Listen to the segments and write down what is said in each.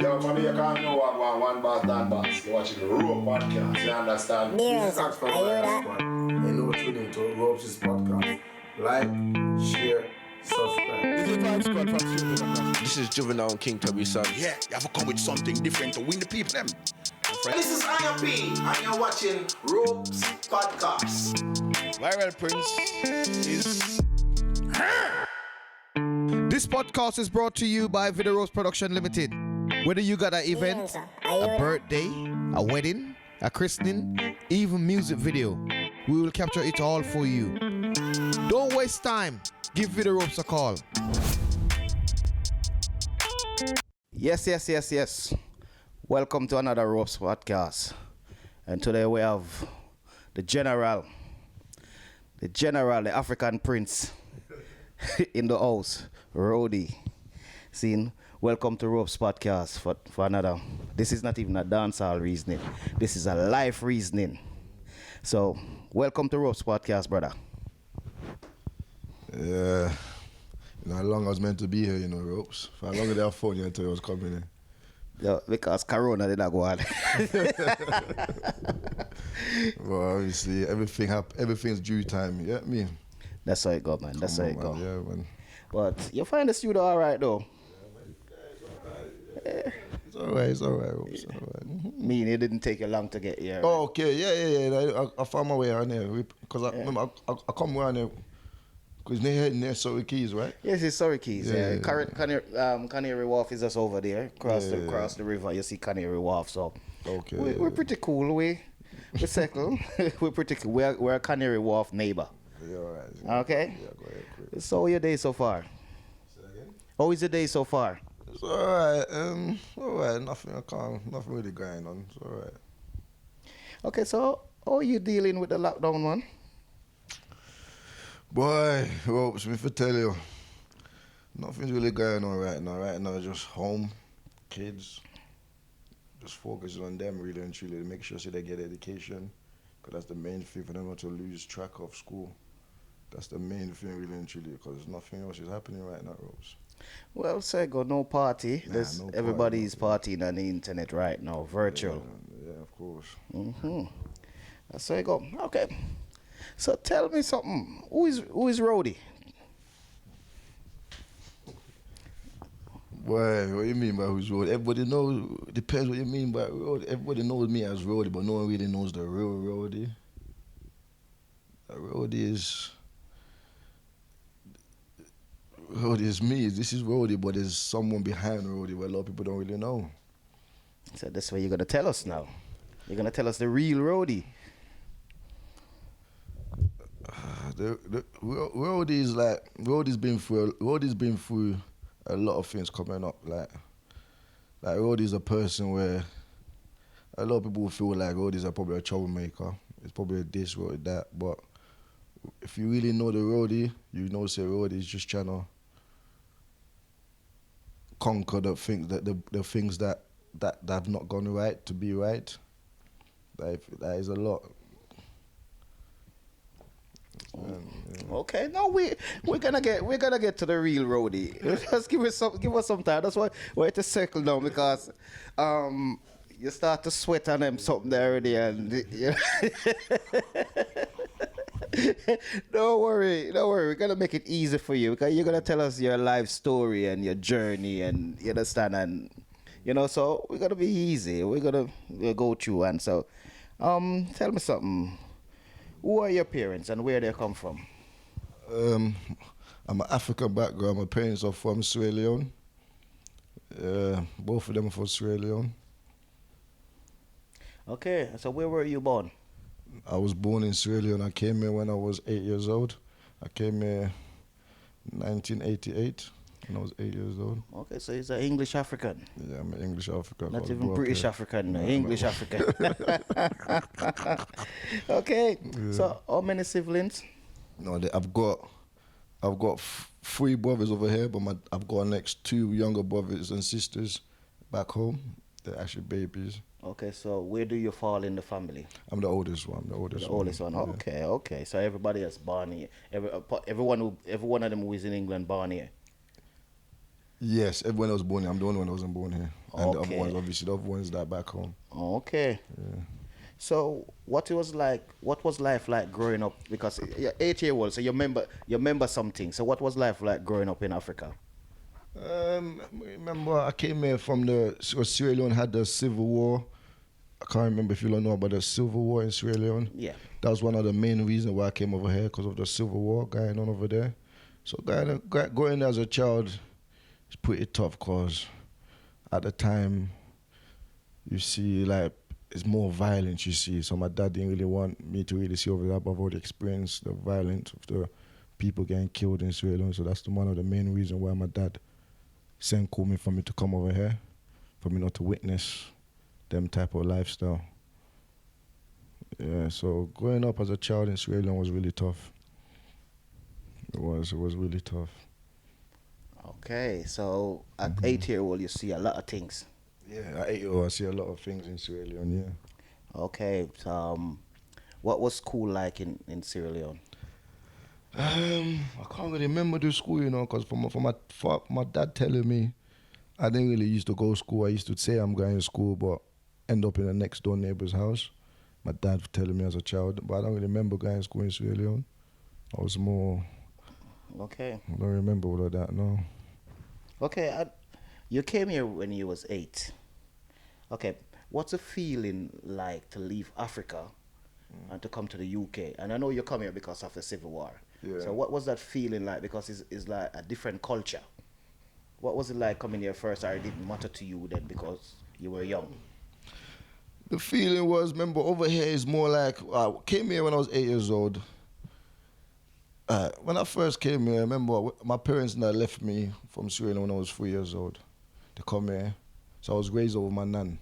Yo, man, you can't know what one boss, Dan boss. You're watching the Rope podcast, you understand? Yes, I hear that. You know what you need to Rope's podcast. Like, share, subscribe. This is Juvenile and King Tubby son. Yeah, you have to come with something different to win the people them. This is IMP, and you're watching Rope's podcast. Viral Prince is... This podcast is brought to you by Video Rose Production Limited. Whether you got an event, a birthday, a wedding, a christening, even music video, we will capture it all for you. Don't waste time. Give Video Ropes a call. Yes. Welcome to another Ropes podcast. And today we have the General, the African Prince in the house, Roadie. Scene. Welcome to Ropes podcast for another. This is not even a dancehall reasoning. This is a life reasoning. So, welcome to Ropes podcast, brother. Yeah. You know how long I was meant to be here, Ropes. For how long did I phone you until I was coming in? Yeah, because Corona did not go on. Well, obviously, everything's due time, you get me? That's how it go, man. That's how it go. Yeah, man. But you find the studio all right, though? It's all right, Ropes. All right. Mean it didn't take you long to get here. Oh, okay. Yeah. I found my way around here. Because I come around here. Because they're heading there, Surrey Keys, right? Yes, it's Surrey Keys. Yeah. Canary Wharf is just over there, across the river. You see Canary Wharf, so okay. We're pretty cool. We settle. We're pretty cool. We're a Canary Wharf neighbor. Yeah, all right. Okay. Yeah, go ahead. Quick. So, how your day so far? Say that again? How is your day so far? It's all right. Nothing really going on. It's all right. Okay, so how are you dealing with the lockdown, man? Boy, Ropes, me for tell you, nothing's really going on right now. Right now, just home, kids, just focusing on them really and truly to make sure they get education, because that's the main thing for them not to lose track of school. That's the main thing really and truly, because nothing else is happening right now, Ropes. Well, Sego, no party. No Everybody's partying on the internet right now, virtual. Yeah, of course. That's how it go. Okay. So tell me something. Who is Roadie? Boy, what you mean by who's Roadie? Everybody knows, depends what you mean by Roadie. Everybody knows me as Roadie, but no one really knows the real Roadie. Roadie is me. This is Roadie, but there's someone behind Roadie where a lot of people don't really know. So that's what you're going to tell us now. You're going to tell us the real Roadie. Roadie's been through a lot of things coming up. Like Roadie's a person where a lot of people feel like Roadie's probably a troublemaker. It's probably a this, Roadie, that. But if you really know the Roadie, you know say Roadie's just trying to conquer the things that have not gone right to be right. That is a lot. Okay, no, we're gonna get to the real Roadie. Just give us some time. That's why we're to circle down, because you start to sweat on them something there already, and don't worry. We're gonna make it easy for you, because you're gonna tell us your life story and your journey, and you understand, and so we're gonna be easy. We'll go through, and so tell me something. Who are your parents and where they come from? I'm an African background. My parents are from Sierra Leone. Both of them are from Sierra Leone. Okay, so where were you born? I was born in Sierra Leone. I came here when I was 8 years old. I came here in 1988 when I was 8 years old. Okay, so he's an English African. Yeah, I'm an English African. Not even British African, no, English African. Okay, yeah. So how many siblings? No, I've got 3 brothers over here, but I've got next 2 younger brothers and sisters back home. They're actually babies. Okay, so where do you fall in the family? I'm the oldest one. The oldest one. Okay. So everybody that's born here, every one of them who is in England born here. Yes, everyone was born here. I'm the only one that wasn't born here. And the other Okay. ones, obviously, the other ones that back home. Okay. So what was life like growing up? Because you're 8 years old, so you remember something. So what was life like growing up in Africa? Remember, I came here from Sierra Leone had the Civil War. I can't remember if you don't know about the Civil War in Sierra Leone. Yeah. That was one of the main reasons why I came over here, because of the Civil War going on over there. So going there as a child is pretty tough, because at the time, you see, like, it's more violence, you see. So my dad didn't really want me to really see over that, but I've already experienced the violence of the people getting killed in Sierra Leone. So that's one of the main reasons why my dad called me for me to come over here, for me not to witness them type of lifestyle. Yeah, so growing up as a child in Sierra Leone was really tough. It was really tough. Okay. So at 8 years old, you see a lot of things. Yeah, at 8 years old, I see a lot of things in Sierra Leone, yeah. Okay. What was school like in Sierra Leone? I can't really remember the school, because for my dad telling me, I didn't really used to go to school. I used to say I'm going to school, but end up in the next door neighbor's house. My dad telling me as a child, but I don't really remember going to school in Sierra Leone. I was more, Okay. I don't remember all of that, no. Okay. You came here when you was 8. Okay. What's the feeling like to leave Africa and to come to the UK? And I know you come here because of the Civil War. Yeah. So what was that feeling like? Because it's like a different culture. What was it like coming here first, or it didn't matter to you then because you were young? The feeling was, remember, over here is more like, I came here when I was 8 years old. When I first came here, I remember my parents and I left me from Sierra Leone when I was 3 years old to come here. So I was raised over my nan,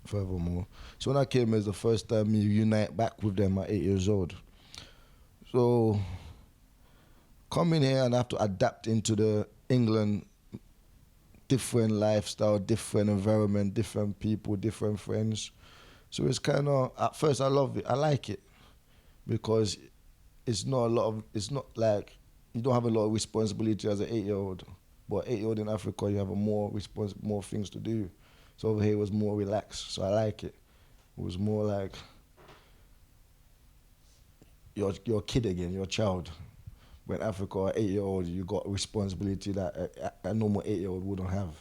furthermore. So when I came here, it's the first time me unite back with them at 8 years old. So coming here and I have to adapt into the England, different lifestyle, different environment, different people, different friends. So it's kind of, at first I love it, I like it, because it's not like, you don't have a lot of responsibility as an 8-year-old. But 8-year-old in Africa, you have more things to do. So over here it was more relaxed, so I like it. It was more like, you're a kid again, you're a child. When Africa, an 8-year-old, you got responsibility that a normal 8-year-old wouldn't have,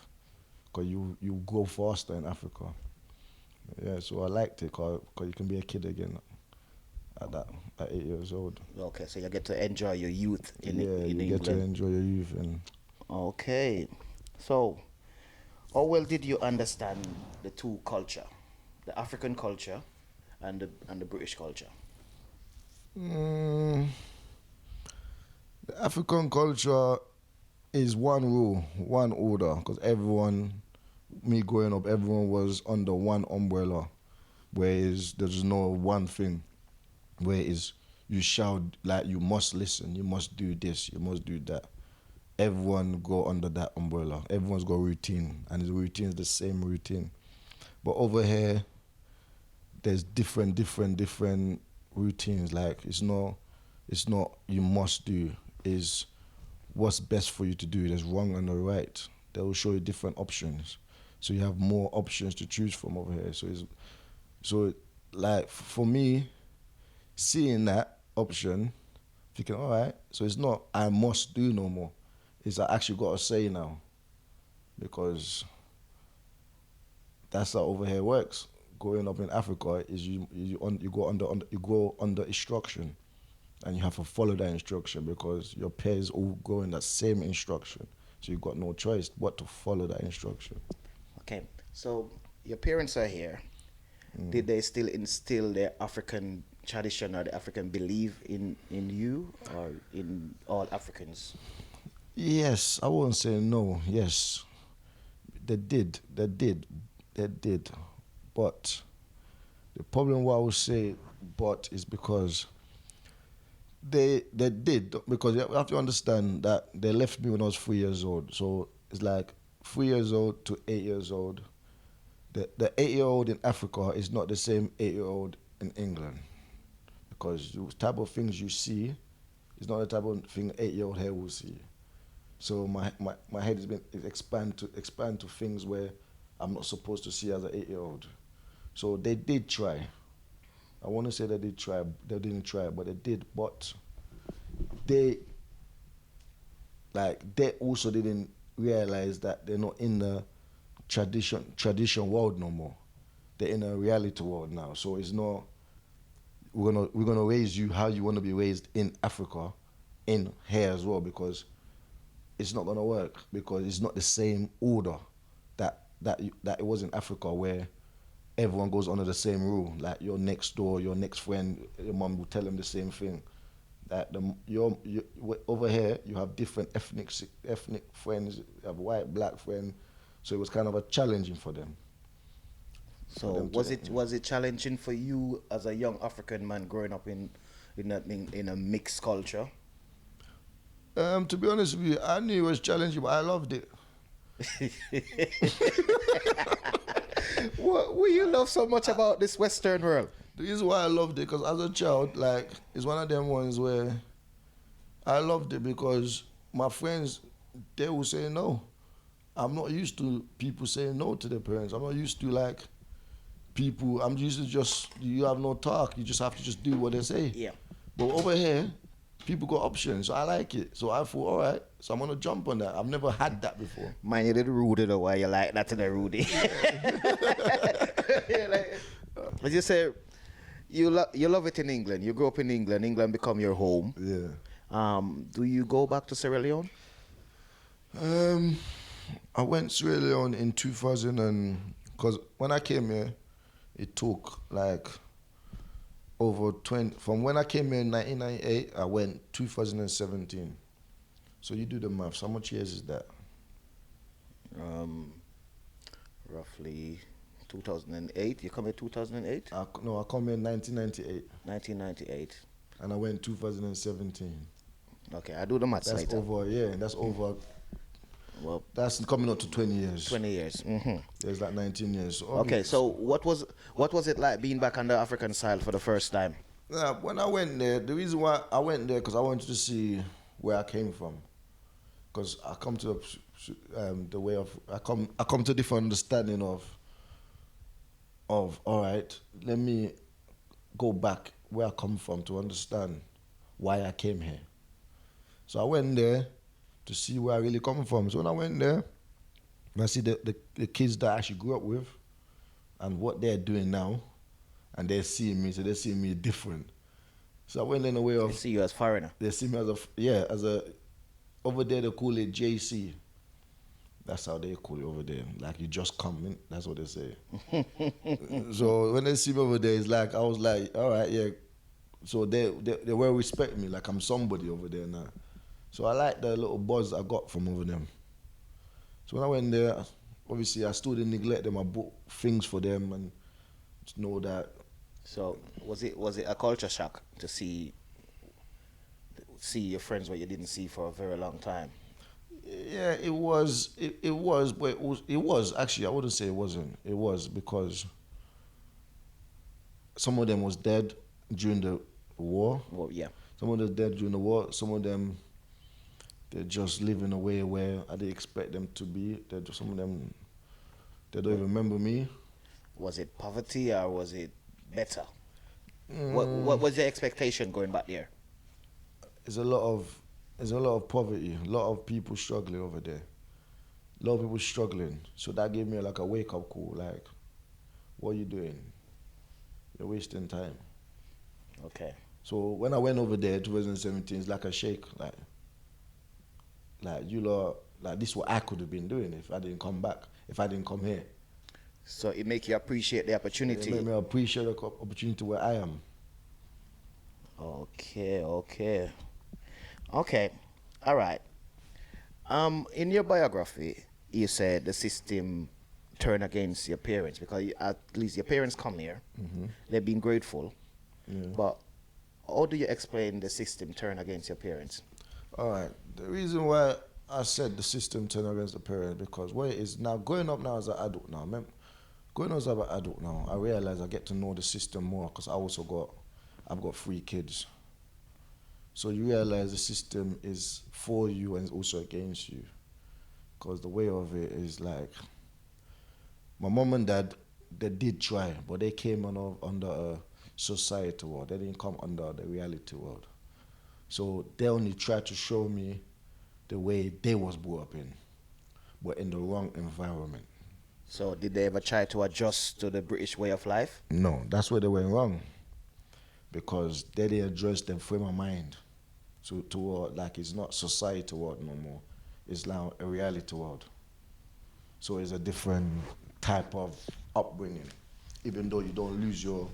because you grow faster in Africa. Yeah, so I liked it, because you can be a kid again at 8 years old. Okay, so you get to enjoy your youth in you England. get to enjoy your youth. And Okay, so how well did you understand the two culture, the African culture and the British culture? the African culture is one rule, one order, because me growing up, everyone was under one umbrella, whereas there's no one thing, whereas you shout, like, you must listen, you must do this, you must do that. Everyone go under that umbrella. Everyone's got a routine, and the routine is the same routine. But over here, there's different routines. Like, it's not you must do, is what's best for you to do. There's wrong and the right. They will show you different options, so you have more options to choose from over here. So like, for me, seeing that option, thinking, all right, so it's not I must do no more. It's I actually got to say now, because that's how over here works. Growing up in Africa is you go under instruction, and you have to follow that instruction, because your peers all go in that same instruction. So you got no choice but to follow that instruction. Okay, so your parents are here. Did they still instill their African tradition or the African belief in you or in all Africans? Yes, I won't say no. Yes, they did. But the problem why I would say but is because they did, because you have to understand that they left me when I was 3 years old. So it's like 3 years old to 8 years old. The 8-year-old in Africa is not the same 8-year-old in England, because the type of things you see is not the type of thing 8-year-old here will see. So my head has been expand to things where I'm not supposed to see as an 8-year-old. So they did try. I want to say that they tried. They didn't try, but they did. But they also didn't realize that they're not in the tradition world no more. They're in a reality world now. So it's not. We're gonna raise you how you want to be raised in Africa, in here as well, because it's not gonna work, because it's not the same order that it was in Africa, where everyone goes under the same rule. Like your next door, your next friend, your mom will tell them the same thing. That over here you have different ethnic friends. You have white, black friends, so it was kind of a challenging for them. So was it challenging for you as a young African man growing up in a mixed culture? To be honest with you, I knew it was challenging, but I loved it. What you love so much about this Western world? The reason why I loved it, because as a child, like, it's one of them ones where I loved it because my friends, they will say no. I'm not used to people saying no to their parents. I'm not used to, like, people, I'm used to just, you have no talk. You just have to just do what they say. Yeah. But over here, people got options, so I like it. So I thought, all right, so I'm going to jump on that. I've never had that before. Man, you did Rudy though, why you like that to the Rudy. As you say, you love it in England. You grew up in England. England become your home. Yeah. Do you go back to Sierra Leone? I went Sierra Leone in 2000, because when I came here, it took like over 20, from when I came here in 1998, I went 2017. So you do the maths, how much years is that? Roughly 2008. You come here 2008? No, I come here in 1998. 1998. And I went 2017. Okay, I do the maths That's later. that's over. Well, that's coming up to 20 years. 20 years. Mm-hmm. There's like 19 years. So okay, so what was it like being back on the African side for the first time? When I went there, the reason why I went there, because I wanted to see where I came from. Because I come to the way of, I come to a different understanding of all right, let me go back where I come from to understand why I came here. So I went there to see where I really come from. So when I went there, I see the kids that I actually grew up with and what they're doing now, and they're seeing me, so they're seeing me different. So I went in a way of... They see you as foreigner. They see me as a... Over there, they call it JC. That's how they call it over there. Like, you just come in. That's what they say. So when they see me over there, it's like, I was like, all right, yeah. So they will respect me, like I'm somebody over there now. So I like the little buzz I got from over them. So when I went there, obviously I still didn't neglect them. I bought things for them and just know that. So was it a culture shock to see your friends what you didn't see for a very long time? Yeah, it was. It was, but it was actually. I wouldn't say it wasn't. It was because some of them was dead during the war. Well, yeah. Some of them dead during the war. Some of them, they're just living a way where I didn't expect them to be. Some of them, they don't even remember me. Was it poverty or was it better? What was your expectation going back there? There's a lot of poverty. A lot of people struggling over there. A lot of people struggling. So that gave me like a wake up call. Like, what are you doing? You're wasting time. Okay. So when I went over there, 2017, it's like a shake. Like you lot, like this is what I could have been doing if I didn't come back, if I didn't come here. So it make you appreciate the opportunity. It made me appreciate the opportunity where I am. Okay. All right. In your biography, you said the system turned against your parents because at least your parents come here. Mm-hmm. They've been grateful. Yeah. But how do you explain the system turned against your parents? All right. The reason why I said the system turned against the parents because what it is now, growing up now as an adult now, growing up as an adult now, I realize I get to know the system more because I've got 3 kids. So you realize the system is for you and also against you. Because the way of it is like, my mom and dad, they did try, but they came under a society world. They didn't come under the reality world. So they only tried to show me the way they was brought up in, but in the wrong environment. So did they ever try to adjust to the British way of life? No, that's where they went wrong. Because they didn't address them frame of mind to like it's not society world no more. It's now a reality world. So it's a different type of upbringing. Even though you don't lose your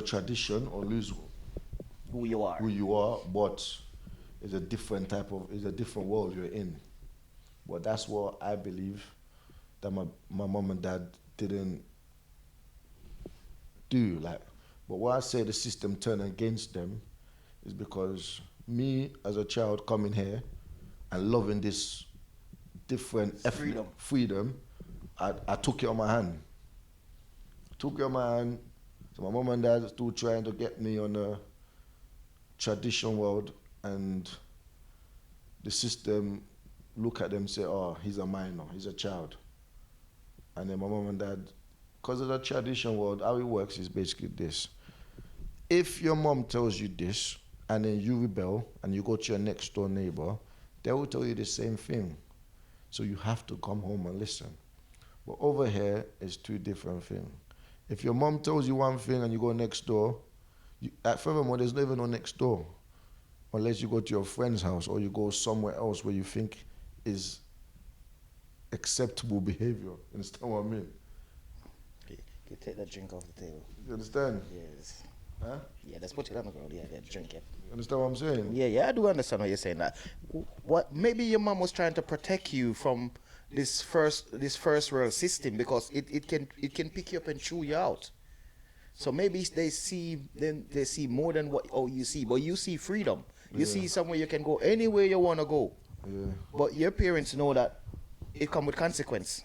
tradition or lose Who you are. who you are, but it's a different world you're in. But that's what I believe that my mom and dad didn't do. Like, but why I say the system turned against them is because me as a child coming here and loving this different freedom, I took it on my hand. So my mom and dad still trying to get me on a tradition world, and the system look at them and say, oh, he's a minor, he's a child. And then my mom and dad, because of the tradition world, how it works is basically this. If your mom tells you this, and then you rebel, and you go to your next door neighbor, they will tell you the same thing. So you have to come home and listen. But over here, it's two different things. If your mom tells you one thing and you go next door, furthermore, there's never no next door. Unless you go to your friend's house or you go somewhere else where you think is acceptable behavior. Understand what I mean? You take that drink off the table. You understand? Yes. Huh? Yeah, let's put it on the ground. Yeah, drink it. You understand what I'm saying? Yeah, I do understand what you're saying. That what maybe your mom was trying to protect you from this first world system, because it can pick you up and chew you out. So maybe they see more than what you see, but you see freedom. You see somewhere you can go anywhere you want to go. Yeah. But your parents know that it come with consequence.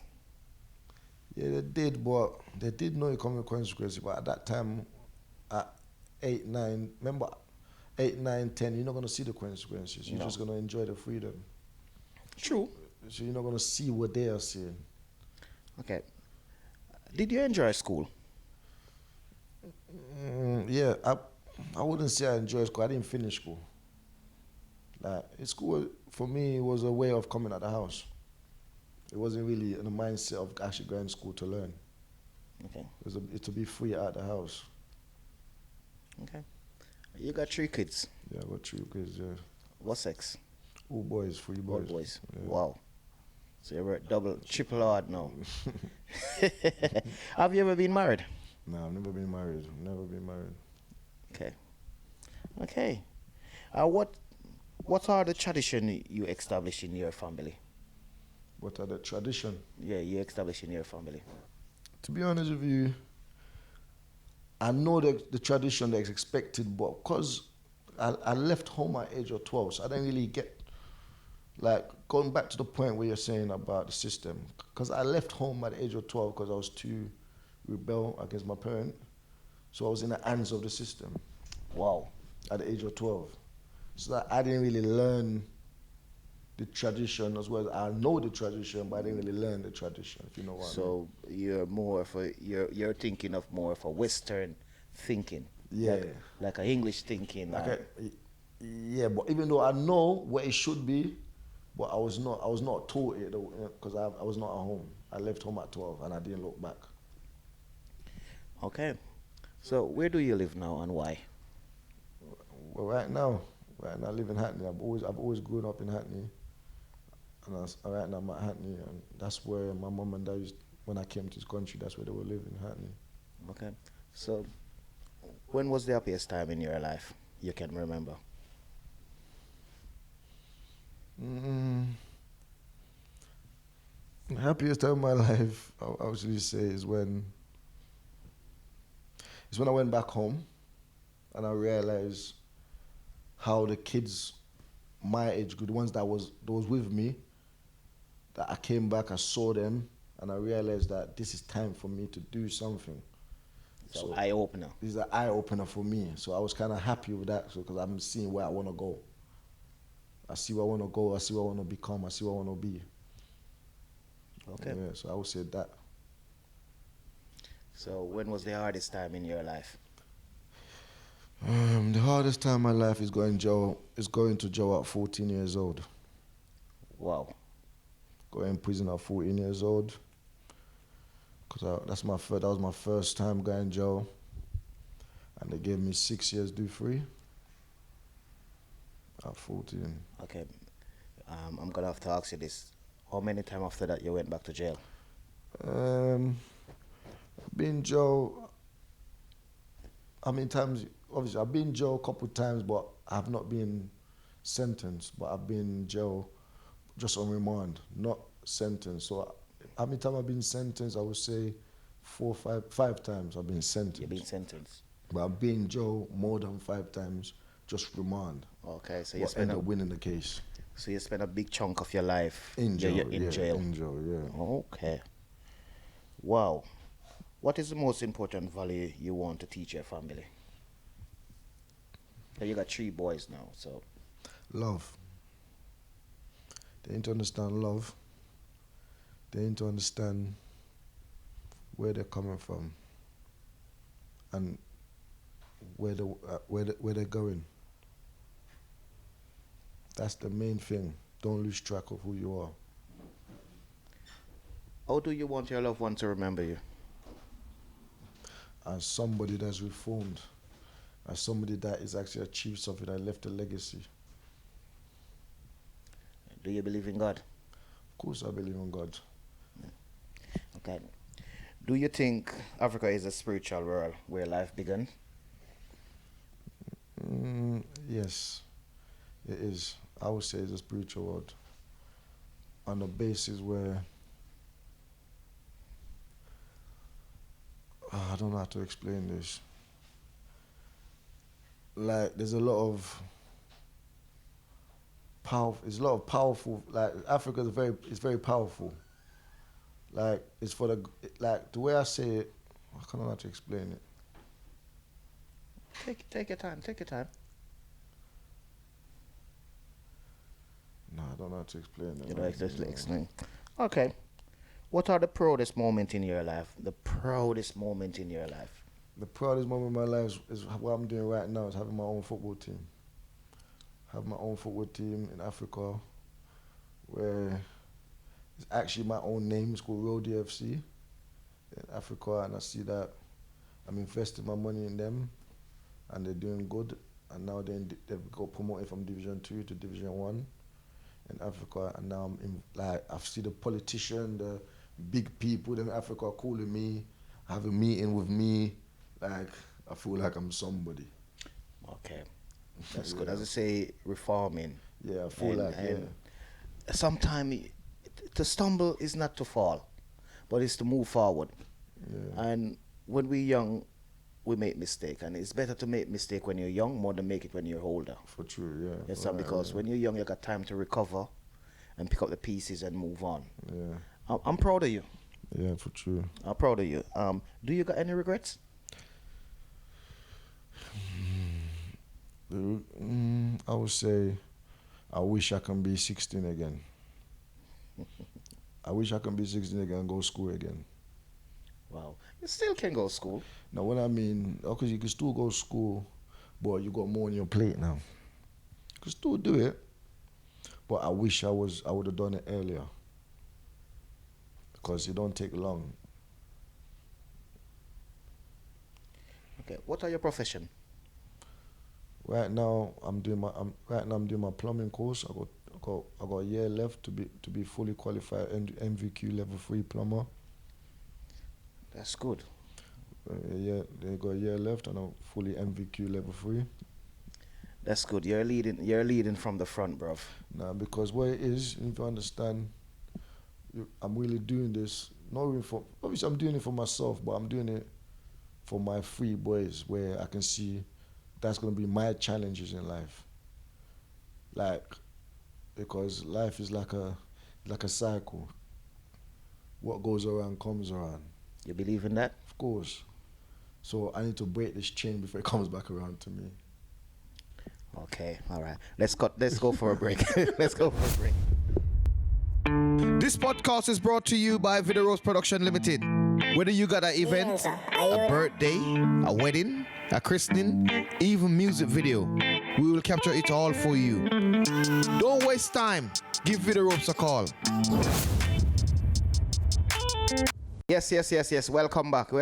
Yeah, they did, but they did know it come with consequences. But at that time, at 8, 9, remember, 8, 9, 10, you're not going to see the consequences. You're just going to enjoy the freedom. True. So you're not going to see what they are seeing. Okay. Did you enjoy school? Yeah, I wouldn't say I enjoyed school. I didn't finish school. Like, school, for me, was a way of coming out the house. It wasn't really in the mindset of actually going to school to learn. Okay. It to be free out the house. Okay. You got 3 kids. Yeah, I got 3 kids, yeah. What sex? All boys, 3 boys. All boys. Yeah. Wow. So you're triple hard now. Have you ever been married? No, I've never been married. Okay. Okay. What are the traditions you establish in your family? What are the tradition? Yeah, you establish in your family. To be honest with you, I know the tradition that's expected, but because I left home at age of 12, so I didn't really get, like, going back to the point where you're saying about the system, because I left home at the age of 12 because I was too rebel against my parent, so I was in the hands of the system. Wow. At the age of 12. So that I didn't really learn the tradition as well. I know the tradition, but I didn't really learn the tradition, if you know what I mean. So you're more of you're thinking of more of a Western thinking. Yeah. Like a English thinking. Yeah, but even though I know what it should be, but I was not taught it because I was not at home. I left home at 12 and I didn't look back. Okay. So where do you live now and why? Well, right now I live in Hackney. I've always grown up in Hackney, and right now I'm at Hackney, and that's where my mum and dad when I came to this country, that's where they were living, Hackney. Okay. So when was the happiest time in your life you can remember? The happiest time of my life, I would usually say, is when I went back home, and I realized how the kids my age group, the ones that was with me, that I came back, I saw them, and I realized that this is time for me to do something. So eye opener. It's an eye opener for me. So I was kind of happy with that, because I'm seeing where I want to go. I see where I want to go. I see what I want to become. I see what I want to be. Okay. Yeah, so I would say that. So when was the hardest time in your life? The hardest time in my life is going to jail at 14 years old. Wow. Going in prison at 14 years old. Because that was my first time going to jail. And they gave me 6 years due free at 14. Okay. I'm going to have to ask you this. How many times after that you went back to jail? Been in jail, how many times? Obviously, I've been in jail a couple of times, but I've not been sentenced. But I've been in jail just on remand, not sentenced. So how many times I've been sentenced? I would say 5 times I've been sentenced. You've been sentenced. But I've been in jail more than 5 times, just remand. Okay, so you end up winning the case. So you spent a big chunk of your life in jail. in jail. In jail, yeah. Okay. Wow. What is the most important value you want to teach your family? You got 3 boys now, so. Love. They need to understand love. They need to understand where they're coming from and where they're going. That's the main thing. Don't lose track of who you are. How do you want your loved one to remember you? As somebody that's reformed, as somebody that is actually achieved something, that left a legacy. Do you believe in God? Of course I believe in God. Okay. Do you think Africa is a spiritual world where life began? Yes, it is. I would say it's a spiritual world. On the basis where, I don't know how to explain this. Like, there's a lot of powerful, like, Africa is very powerful. Like, it's for the way I say it, I don't know how to explain it. Take your time. No, I don't know how to explain it. You don't exactly explain. Okay. What are the proudest moments in your life? The proudest moment in your life? The proudest moment of my life is what I'm doing right now, is having my own football team. Have my own football team in Africa, where it's actually my own name. It's called Roadie FC in Africa, and I see that I'm investing my money in them, and they're doing good. And now they've got promoted from Division 2 to Division 1 in Africa, and now I see the politician, the big people in Africa calling me, have a meeting with me. Like, I feel like I'm somebody. Okay. That's good. As I say, reforming. Yeah, I feel sometimes to stumble is not to fall, but it's to move forward. Yeah. And when we're young, we make mistake, and it's better to make mistake when you're young more than make it when you're older. For true, yeah. Yes, sir, because when you're young, you got time to recover and pick up the pieces and move on. Yeah. I'm proud of you. Yeah, for true. I'm proud of you. Do you got any regrets? I would say I wish I can be 16 again. I wish I can be 16 again and go to school again. Wow. You still can go to school. Now, what I mean, because you can still go to school, but you got more on your plate now. You can still do it, but I wish I would have done it earlier, because it don't take long. Okay. What are your profession? Right now, I'm doing my plumbing course. I got a year left to be fully qualified MVQ level 3 plumber. That's good. Yeah, they got a year left, and I'm fully MVQ level 3. That's good. You're leading from the front, bruv. Nah, because what it is, you need to understand, I'm really doing this, not really obviously I'm doing it for myself, but I'm doing it for my 3 boys, where I can see that's going to be my challenges in life. Like, because life is like a cycle. What goes around comes around. You believe in that? Of course. So I need to break this chain before it comes back around to me. Okay, all right. Let's go for a break. Let's go for a break. This podcast is brought to you by Video Rose Production Limited. Whether you got an event, a birthday, a wedding, a christening, even music video, we will capture it all for you. Don't waste time. Give Video Ropes a call. Yes. Welcome back.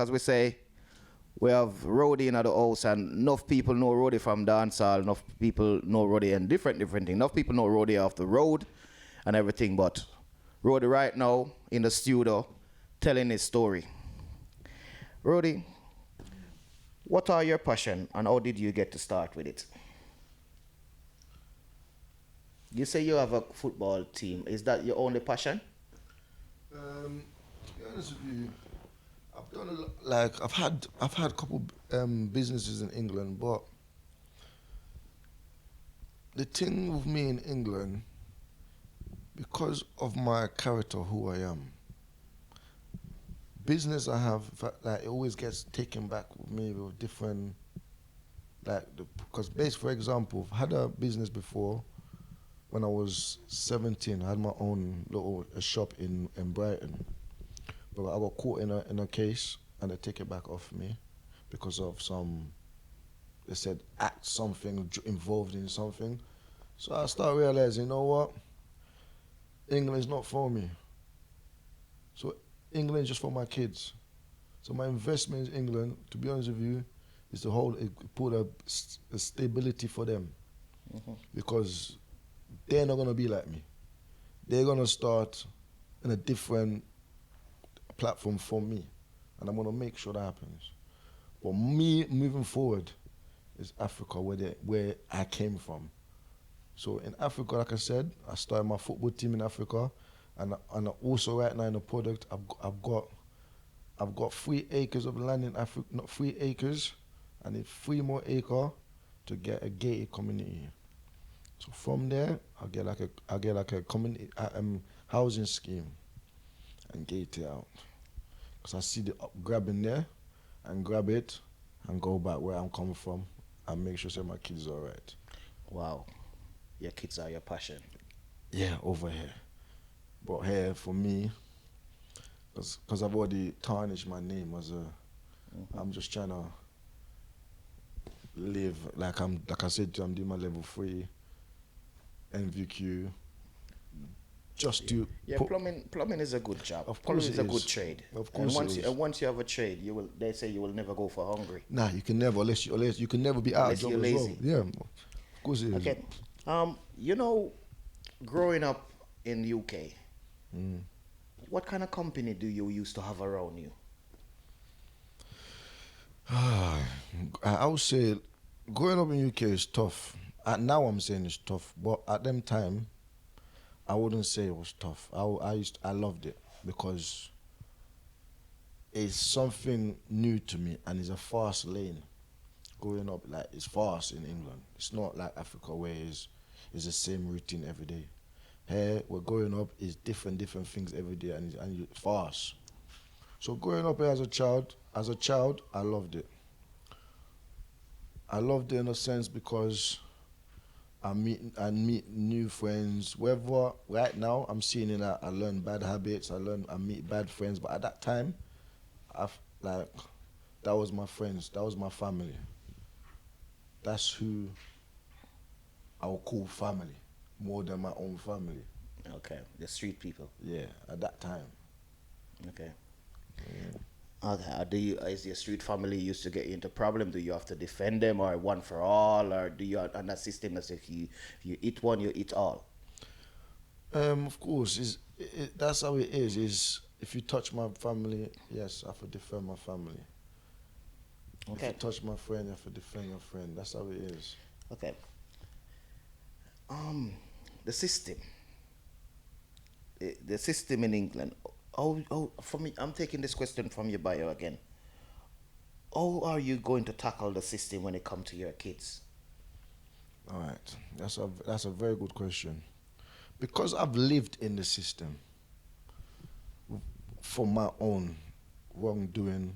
As we say, we have Roadie in the house, and enough people know Roadie from dancehall. Enough people know Roadie and different things. Enough people know Roadie off the road and everything. But Roadie right now in the studio telling his story. Roadie, what are your passion and how did you get to start with it? You say you have a football team. Is that your only passion? To be honest with you, I've done a lot. Like I've had a couple businesses in England, but the thing with me in England, because of my character, who I am, business I have, like it always gets taken back with me with different, because for example, I've had a business before. When I was 17, I had my own little shop in Brighton. But I got caught in a case and they take it back off me because of they said something involved in something. So I started realizing, you know what? England is not for me. So England is just for my kids. So my investment in England, to be honest with you, is to put a stability for them. Mm-hmm. Because they're not going to be like me. They're going to start in a different platform for me. And I'm going to make sure that happens. But me moving forward is Africa, where I came from. So in Africa, like I said, I started my football team in Africa. And also right now in the product, I've got 3 acres of land in Africa, not 3 acres. I need 3 more acres to get a gated community. So from there, I'll get like a community housing scheme and gate it out. Because I see the grabbing there and grab it and go back where I'm coming from and make sure that my kids are all right. Wow. Your kids are your passion. Yeah, over here. But here, for me, because I've already tarnished my name I'm just trying to live like I said, I'm doing my level 3. NVQ, just to plumbing is a good job. Of course, plumbing is a good trade. Of course, and once you have a trade, they say you will never go for hungry. Nah, you can never unless you can never be out of job as well. Yeah, of course it is. Okay, growing up in the UK, what kind of company do you used to have around you? I would say growing up in UK is tough. Now I'm saying it's tough, but at them time, I wouldn't say it was tough. I loved it because it's something new to me and it's a fast lane. Growing up, like it's fast in England. It's not like Africa where it's the same routine every day. Here, we're growing up is different things every day and it's fast. So growing up here as a child, I loved it. I loved it in a sense because I meet new friends. Whether right now I'm seeing it, I learn bad habits. I meet bad friends. But at that time, that was my friends. That was my family. That's who I would call family more than my own family. Okay, the street people. Yeah, at that time. Okay. Yeah. Is your street family used to get you into problem? Do you have to defend them, or one for all, or do you on that system as if you eat one, you eat all? Of course, that's how it is. Is if you touch my family, yes, I have to defend my family. Okay. If you touch my friend, you have to defend your friend. That's how it is. Okay. The system in England. For me, I'm taking this question from your bio again. How are you going to tackle the system when it comes to your kids? All right, that's a very good question. Because I've lived in the system for my own wrongdoing,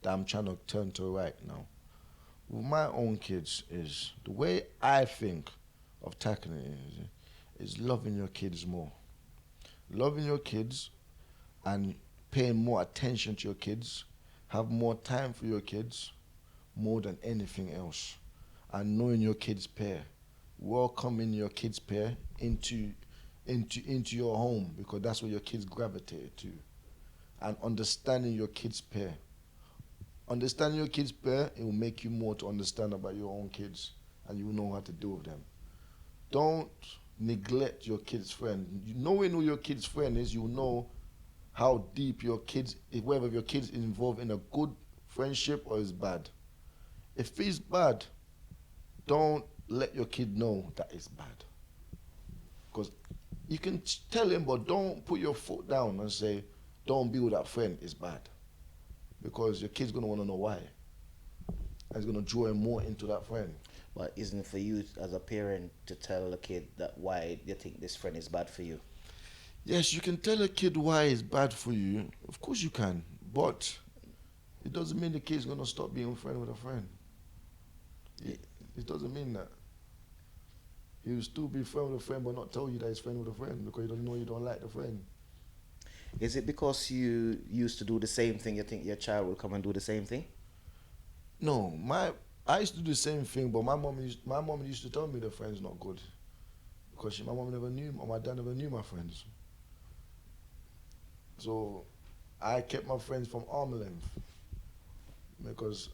that I'm trying to turn to right now. With my own kids is the way I think of tackling it is loving your kids more. Loving your kids and paying more attention to your kids, have more time for your kids, more than anything else. And knowing your kids' pair, welcoming your kids' pair into your home, because that's where your kids gravitate to. And understanding your kids' pair. Understanding your kids' pair, it will make you more to understand about your own kids, and you will know how to deal with them. Don't neglect your kid's friend. Knowing who your kid's friend is, you know how deep your kids, whether your kids is involved in a good friendship or is bad. If it's bad, don't let your kid know that it's bad. Because you can tell him, but don't put your foot down and say, don't be with that friend, it's bad. Because your kid's going to want to know why. And it's going to draw him more into that friend. But isn't it for you as a parent to tell the kid that why you think this friend is bad for you? Yes, you can tell a kid why it's bad for you. Of course you can. But it doesn't mean the kid's going to stop being a friend with a friend. It doesn't mean that. He will still be friend with a friend, but not tell you that he's friend with a friend, because he doesn't know you don't like the friend. Is it because you used to do the same thing, you think your child will come and do the same thing? No, I used to do the same thing, but my mom used to tell me the friend's not good, because my mom never knew, or my dad never knew my friends. So I kept my friends from arm's length, because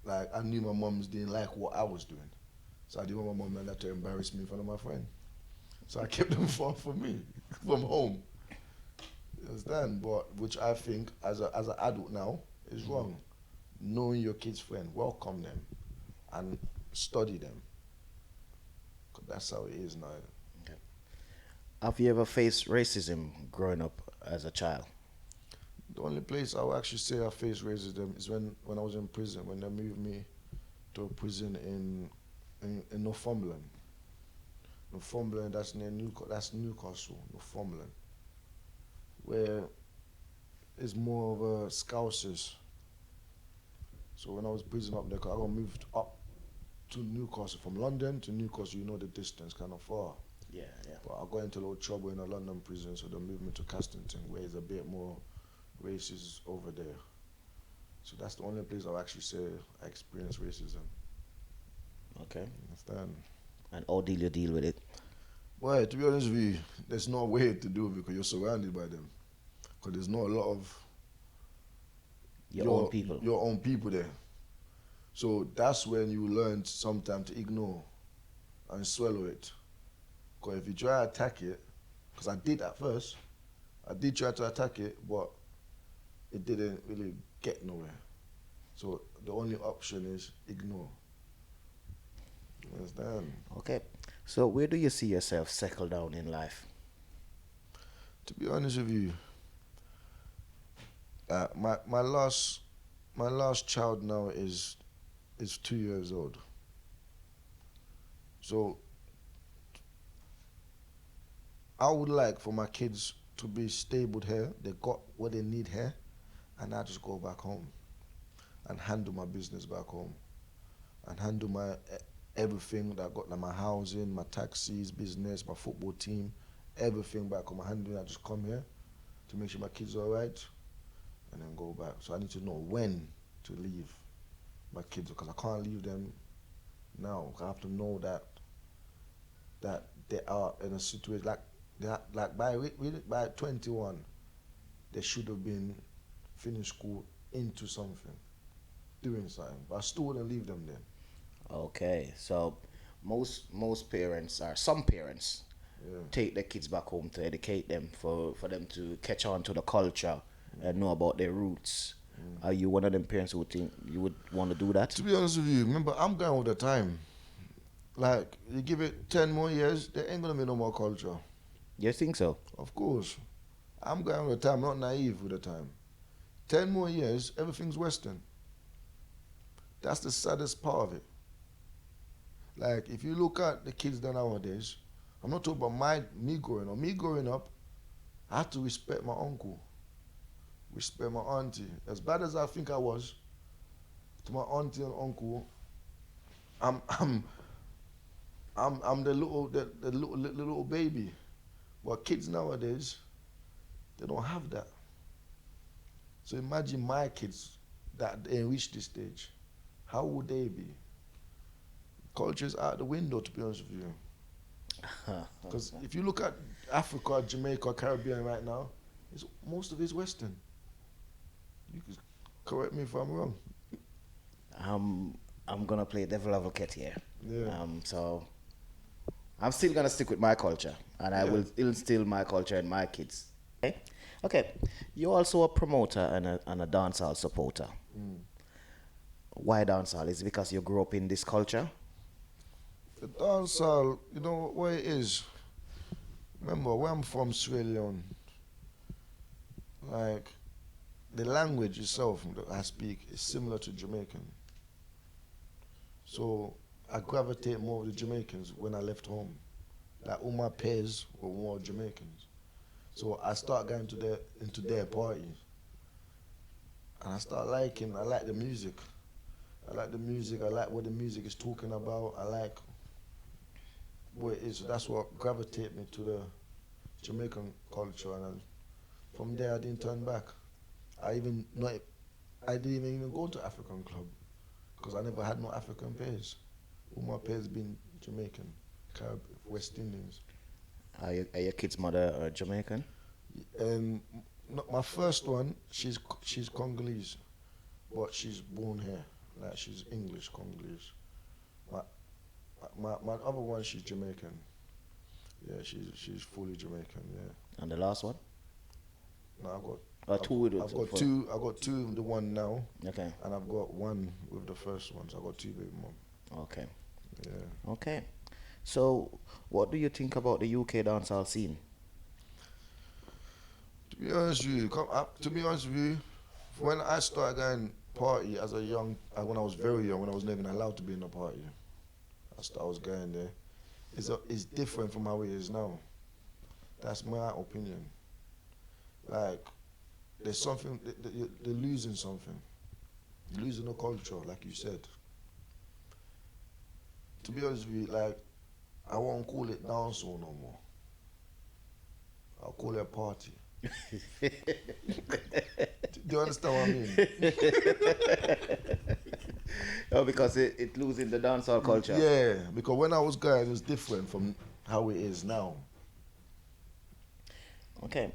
like I knew my moms didn't like what I was doing, so I didn't want my mom and dad to embarrass me in front of my friend. So I kept them far from me, from home. You understand? But which I think, as an adult now, is wrong. Knowing your kid's friend, welcome them, and study them. 'Cause that's how it is now. Okay. Have you ever faced racism growing up as a child? The only place I would actually say I faced racism is when I was in prison, when they moved me to a prison in Northumberland. Northumberland, that's near Newcastle, Northumberland, where it's more of a Scousers. So when I was prison up there, 'cause I got moved up to Newcastle, from London to Newcastle, you know the distance, kind of far. Yeah. But I got into a little trouble in a London prison, so they moved me to Castleton, where it's a bit more racist over there. So that's the only place I'll actually say I experienced racism. Okay. You understand? And how do you deal with it? Well, to be honest with you, there's no way to do it because you're surrounded by them. Because there's not a lot of Your own people. Your own people there. So that's when you learn sometimes to ignore and swallow it. Because if you try to attack it, because I did at first, I did try to attack it, but it didn't really get nowhere. So the only option is ignore. You understand? Okay. So where do you see yourself settle down in life? To be honest with you, my last child now is 2 years old. So I would like for my kids to be stable here. They got what they need here, and I just go back home and handle my business back home and handle my everything that I got, like my housing, my taxis, business, my football team, everything back home. I handle it. I just come here to make sure my kids are all right, and then go back. So I need to know when to leave my kids, because I can't leave them now. I have to know that they are in a situation like by 21, they should have been finished school, into something, doing something. But I still wouldn't leave them there. Okay. So most parents, or some parents, take their kids back home to educate them, for them to catch on to the culture and know about their roots. Are you one of them parents who think you would want to do that? To be honest with you, remember, I'm going with the time. Like, you give it 10 more years, there ain't gonna be no more culture. You think so? Of course. I'm going with the time, not naive with the time. 10 more years, everything's Western. That's the saddest part of it. Like, if you look at the kids nowadays, I'm not talking about me growing up. Me growing up, I had to respect my uncle. respect my auntie. As bad as I think I was, to my auntie and uncle, I'm the little baby. But kids nowadays, they don't have that. So imagine my kids that they reach this stage. How would they be? Culture's out the window, to be honest with you. Because if you look at Africa, Jamaica, Caribbean right now, most of it's Western. You can correct me if I'm wrong. I'm gonna play devil advocate here. Yeah. So I'm still gonna stick with my culture, and I will instill my culture in my kids. Okay. You're also a promoter and a dancehall supporter. Why dancehall? Is it because you grew up in this culture? The dancehall, you know what it is? Remember, where I'm from, Sierra Leone, like, the language itself that I speak is similar to Jamaican. So I gravitate more with the Jamaicans when I left home. Like, all my peers were more Jamaicans. So I start going into their parties. And I like the music. I like what the music is talking about. I like what it is. So that's what gravitated me to the Jamaican culture. And from there, I didn't turn back. I didn't even go to African club because I never had no African peers. All my peers been Jamaican, West Indians. Are your kids' mother Jamaican? My first one, she's Congolese, but she's born here. Like, she's English Congolese. My other one, she's Jamaican. Yeah, she's fully Jamaican. Yeah. And the last one? No, I've got two. I've got two with the one now. Okay. And I've got one with the first one. So I've got two baby mom. Okay. Yeah. Okay. So, what do you think about the UK dancehall scene? To be honest with you, when I started going party when I was very young, when I wasn't even allowed to be in a party, I was going there. It's different from how it is now. That's my opinion. Like, there's something, they're losing something. You're losing a culture, like you said. To be honest with you, like, I won't call it dancehall no more. I'll call it a party. Do you understand what I mean? Oh, because it losing the dancehall culture. Yeah, because when I was going, it was different from how it is now. Okay.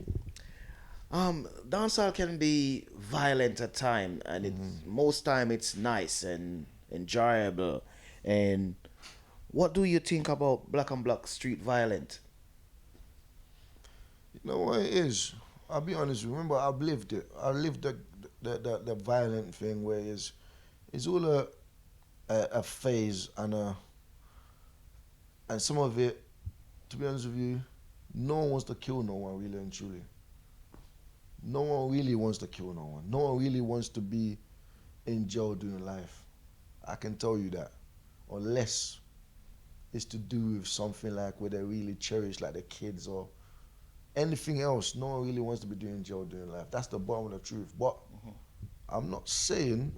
Dancehall can be violent at times, and most time it's nice and enjoyable. And what do you think about black and black street violence? You know what it is? I'll be honest with you. Remember, I've lived it. I lived the violent thing where it's all a phase and some of it, to be honest with you, no one wants to kill no one, really and truly. No one really wants to kill no one. No one really wants to be in jail doing life. I can tell you that. Unless it's to do with something like where they really cherish, like the kids or anything else. No one really wants to be doing jail doing life. That's the bottom of the truth. But I'm not saying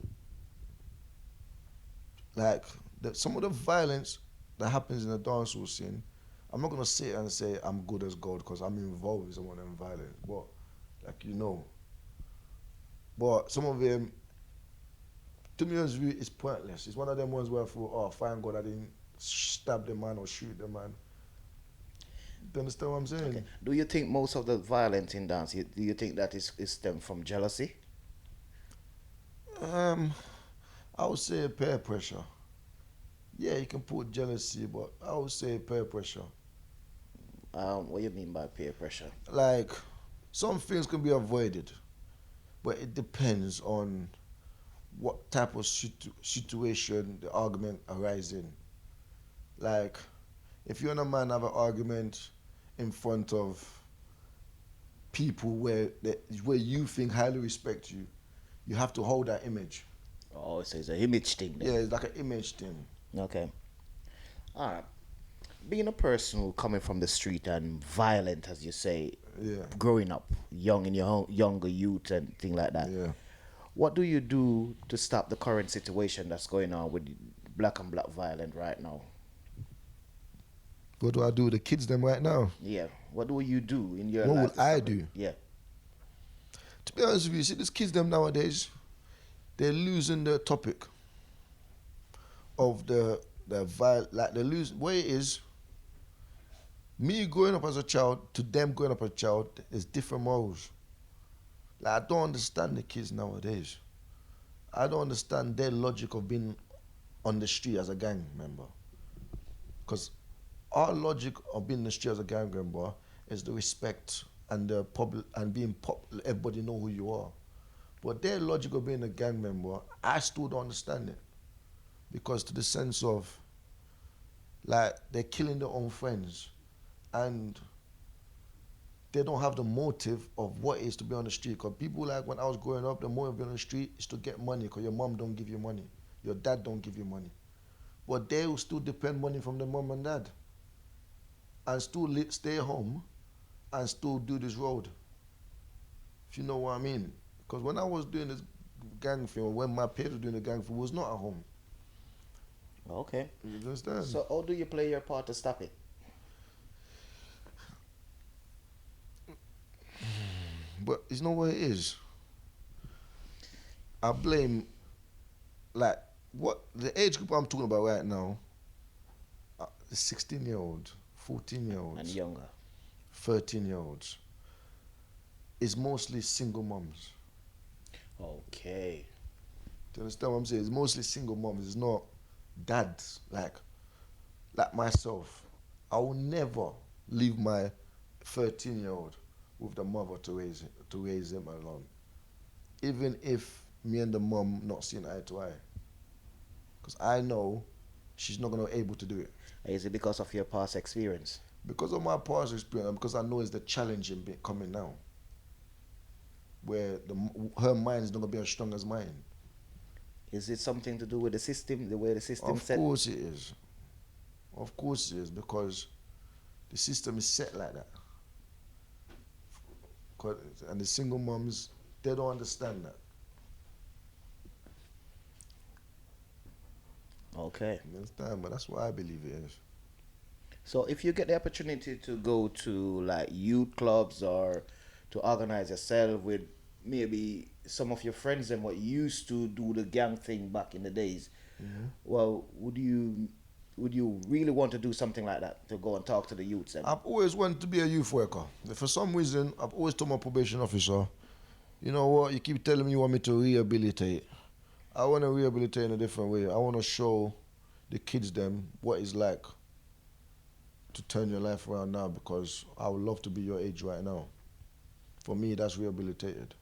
like that some of the violence that happens in the dancehall scene, I'm not gonna sit and say I'm good as gold because I'm involved in some of them violence. But like, you know. But some of them, to me, it's pointless. It's one of them ones where I feel, oh, thank God I didn't stab the man or shoot the man. Do you understand what I'm saying? Okay. Do you think most of the violence in dance, do you think that is stemmed from jealousy? I would say peer pressure. Yeah, you can put jealousy, but I would say peer pressure. What do you mean by peer pressure? Like, some things can be avoided, but it depends on what type of situation the argument arises in. Like, if you and a man have an argument in front of people where you think highly respect you, you have to hold that image. Oh, so it's an image thing then. Yeah, it's like an image thing. Okay. All right. being a person who coming from the street and violent, as you say, Yeah. growing up young in your younger youth and thing like that. Yeah. What do you do to stop the current situation that's going on with black and black violence right now? What do I do with the kids them right now? Yeah. What do you do in your What life? would to I stop it? do? Yeah. To be honest with you, see these kids them nowadays, they're losing the topic of the like they lose what it is. Me growing up as a child to them growing up as a child is different morals. Like I don't understand the kids nowadays. I don't understand their logic of being on the street as a gang member. Because our logic of being in the street as a gang member is the respect and the public and being everybody know who you are. But their logic of being a gang member, I still don't understand it. Because to the sense of like they're killing their own friends and they don't have the motive of what it is to be on the street. Because people like when I was growing up, the motive of being on the street is to get money because your mom don't give you money. Your dad don't give you money. But they will still depend money from their mom and dad and still stay home and still do this road. If you know what I mean. Because when I was doing this gang thing, or when my parents were doing the gang thing, was not at home. Okay. You understand? So how do you play your part to stop it? But it's not what it is. I blame, like, what the age group I'm talking about right now, the 16-year-olds, 14-year-olds, And younger. 13-year-olds, is mostly single moms. Okay. Do you understand what I'm saying? It's mostly single moms. It's not dads like myself. I will never leave my 13-year-old with the mother to raise him alone. Even if me and the mom not seeing eye to eye. Because I know she's not going to be able to do it. Is it because of your past experience? Because of my past experience, and because I know it's the challenging bit coming now. Where her mind is not going to be as strong as mine. Is it something to do with the system, the way the system Of set? course it is. Of course it is, because the system is set like that. And the single moms, they don't understand that. Okay. You understand? But that's what I believe it is. So if you get the opportunity to go to like youth clubs or to organize yourself with maybe some of your friends and what used to do the gang thing back in the days, well, would you really want to do something like that, to go and talk to the youths? And I've always wanted to be a youth worker. For some reason, I've always told my probation officer, you know what, you keep telling me you want me to rehabilitate. I want to rehabilitate in a different way. I want to show the kids them what it's like to turn your life around now, because I would love to be your age right now. For me, that's rehabilitated.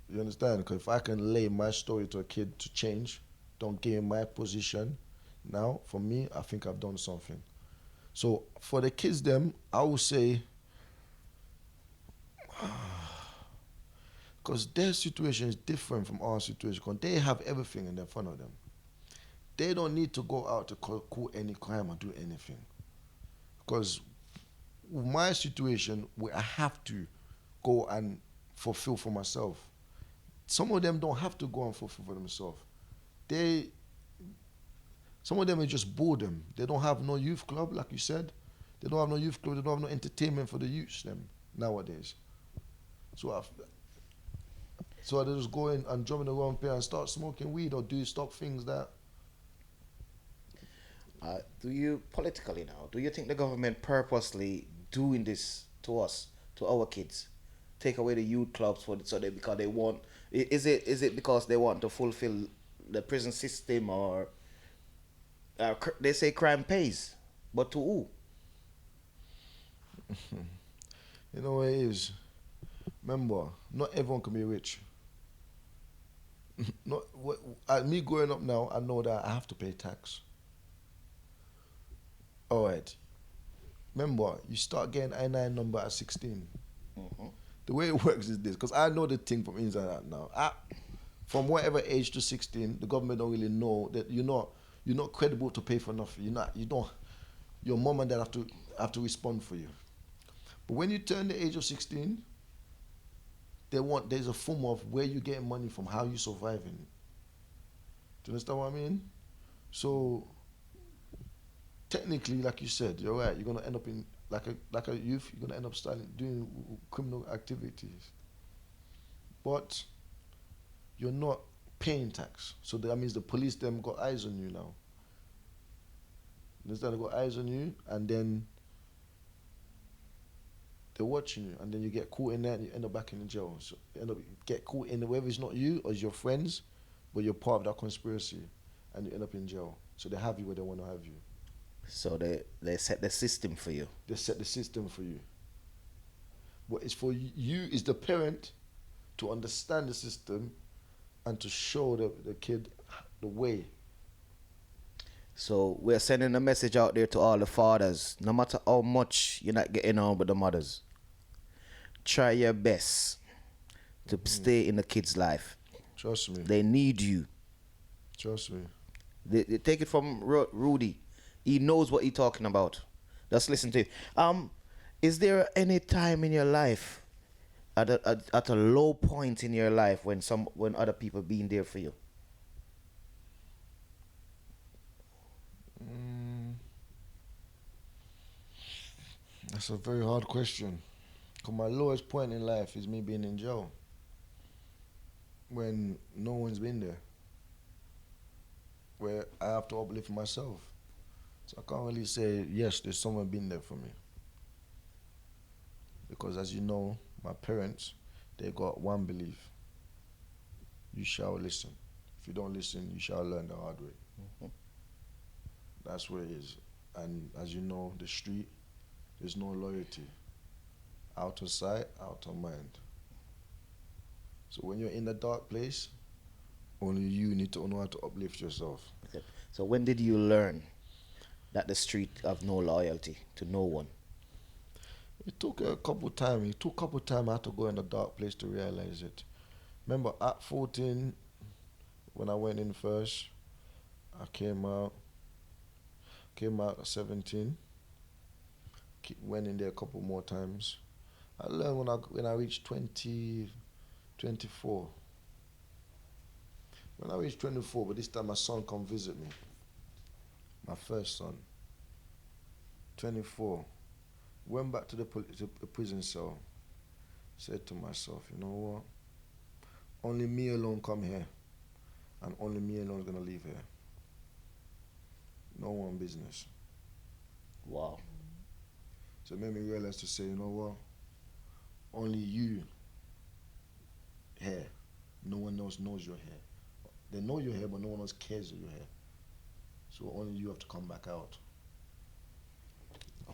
You understand? Because if I can lay my story to a kid to change, don't give him my position, now, for me, I think I've done something. So for the kids them, I would say, because their situation is different from our situation, because they have everything in front of them. They don't need to go out to commit any crime or do anything. Because with my situation, where I have to go and fulfill for myself, some of them don't have to go and fulfill for themselves. Some of them are just boredom. They don't have no youth club, like you said. They don't have no youth club. They don't have no entertainment for the youths them nowadays. So they just go in and jump in the wrong pair and start smoking weed or stop things that. do you, politically now, do you think the government purposely doing this to us, to our kids, take away the youth clubs because they want? Is it because they want to fulfill the prison system, or they say crime pays, but to who? You know what it is? Remember, not everyone can be rich. Me growing up now, I know that I have to pay tax. All right. Remember, you start getting I-9 number at 16. Mm-hmm. The way it works is this, because I know the thing from inside out now. From whatever age to 16, the government don't really know that you're not credible to pay for nothing. your mom and dad have to respond for you. But when you turn the age of 16, there's a form of where you getting money from, how you surviving. Do you understand what I mean? So technically, like you said, you're right. You're gonna end up in like a youth. You're gonna end up doing criminal activities, but you're not paying tax. So that means the police them got eyes on you now. You understand? They got eyes on you, and then they're watching you, and then you get caught in that, and you end up back in the jail. So you end up get caught in whether it's not you or it's your friends, but you're part of that conspiracy, and you end up in jail. So they have you where they want to have you. So they set the system for you. They set the system for you. But it's for you, is the parent, to understand the system and to show the kid the way. So we're sending a message out there to all the fathers. No matter how much you're not getting on with the mothers, try your best to stay in the kid's life. Trust me. They need you. Trust me. They take it from Roadie. He knows what he's talking about. Just listen to it. Is there any time in your life, at a low point in your life, when other people been there for you? That's a very hard question. Because my lowest point in life is me being in jail. When no one's been there. Where I have to uplift myself. So I can't really say, yes, there's someone been there for me. Because as you know, my parents, they got one belief. You shall listen. If you don't listen, you shall learn the hard way. Mm-hmm. That's where it is. And as you know, the street, there's no loyalty. Out of sight, out of mind. So when you're in a dark place, only you need to know how to uplift yourself. Okay. So when did you learn that the street have no loyalty to no one? It took a couple times. It took a couple times I had to go in a dark place to realize it. Remember at 14, when I went in first, I came out at 17, went in there a couple more times. I learned when I reached 24. When I reached 24, but this time my son come visit me. My first son. 24. Went back to the prison cell. Said to myself, you know what? Only me alone come here. And only me alone is going to leave here. No one business. Wow. So it made me realize to say, you know what? Only you here. No one else knows you're here. They know you're here, but no one else cares that you're here. So only you have to come back out.